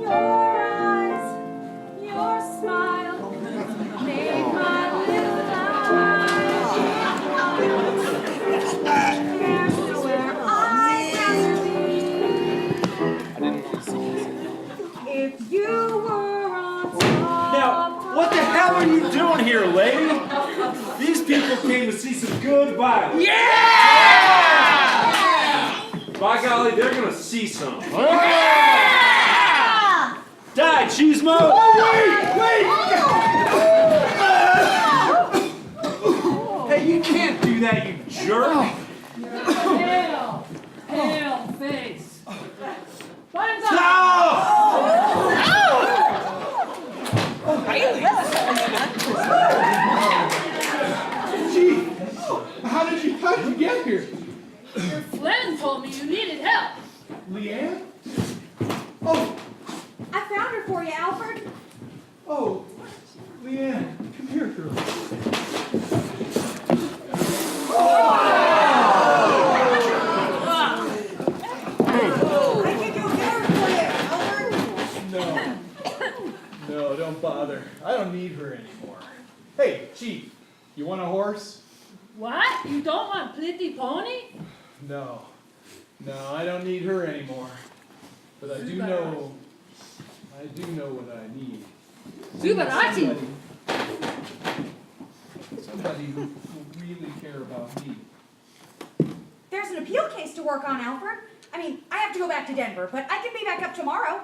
Your eyes, your smile, made my little life. There's nowhere I'd rather be. If you were on top. Now, what the hell are you doing here, lady? These people came to see some good violence. Yeah! By golly, they're gonna see some. Yeah! Die, Cheesemo! Oh, Hey, you can't do that, you jerk! Pale face. Find No! Gee, how did you get here? Your friend told me you needed help. Leanne? Oh, I found her for you, Alfred. oh, Leanne, come here, girl. I can go get her for you, Alfred. No, don't bother. I don't need her anymore. Hey, Chief, you want a horse? What? You don't want Pretty Pony? No, I don't need her anymore. But I do know what I need. Subarachi. Somebody who will really care about me. There's an appeal case to work on, Alfred. I mean, I have to go back to Denver, but I can be back up tomorrow.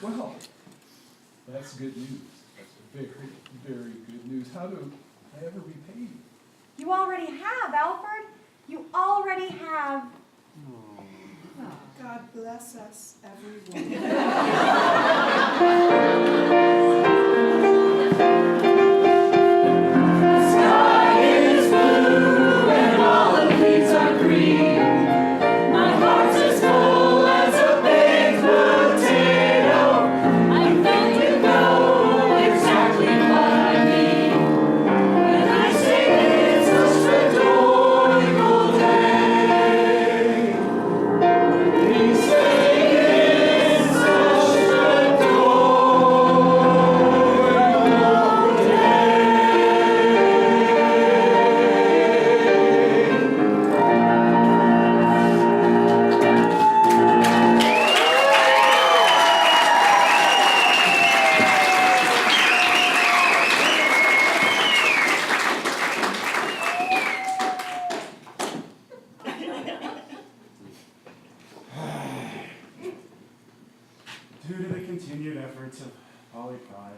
Well, that's good news. That's very, very good news. How do I ever repay you? You already have, Alfred. You already have. God bless us, everyone. Sky is blue and all the leaves are green. My heart's as full as a baked potato. I think you know exactly what I mean when I say it's such a joyful day. We say it's such a joyful day. Due to the continued efforts of Polly Pry,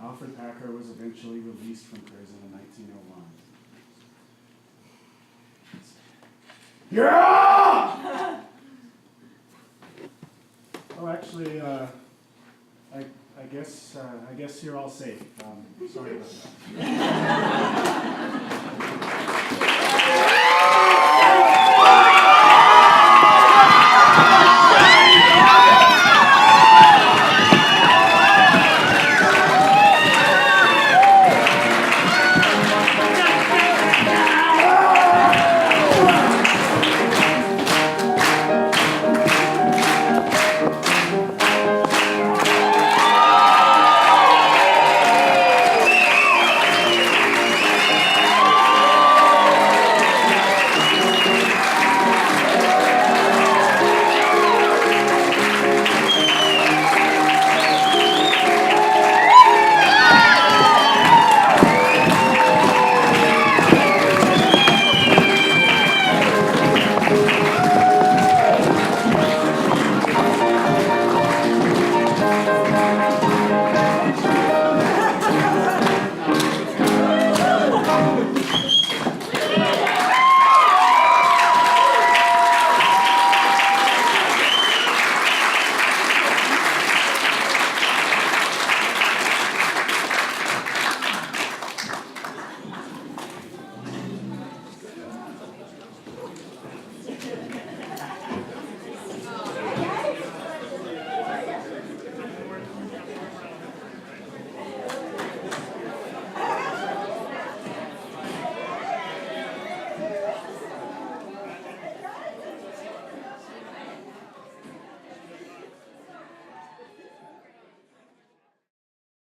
Alfred Packer was eventually released from prison in 1901. Yeah! Oh, actually, I guess you're all safe. Sorry about that.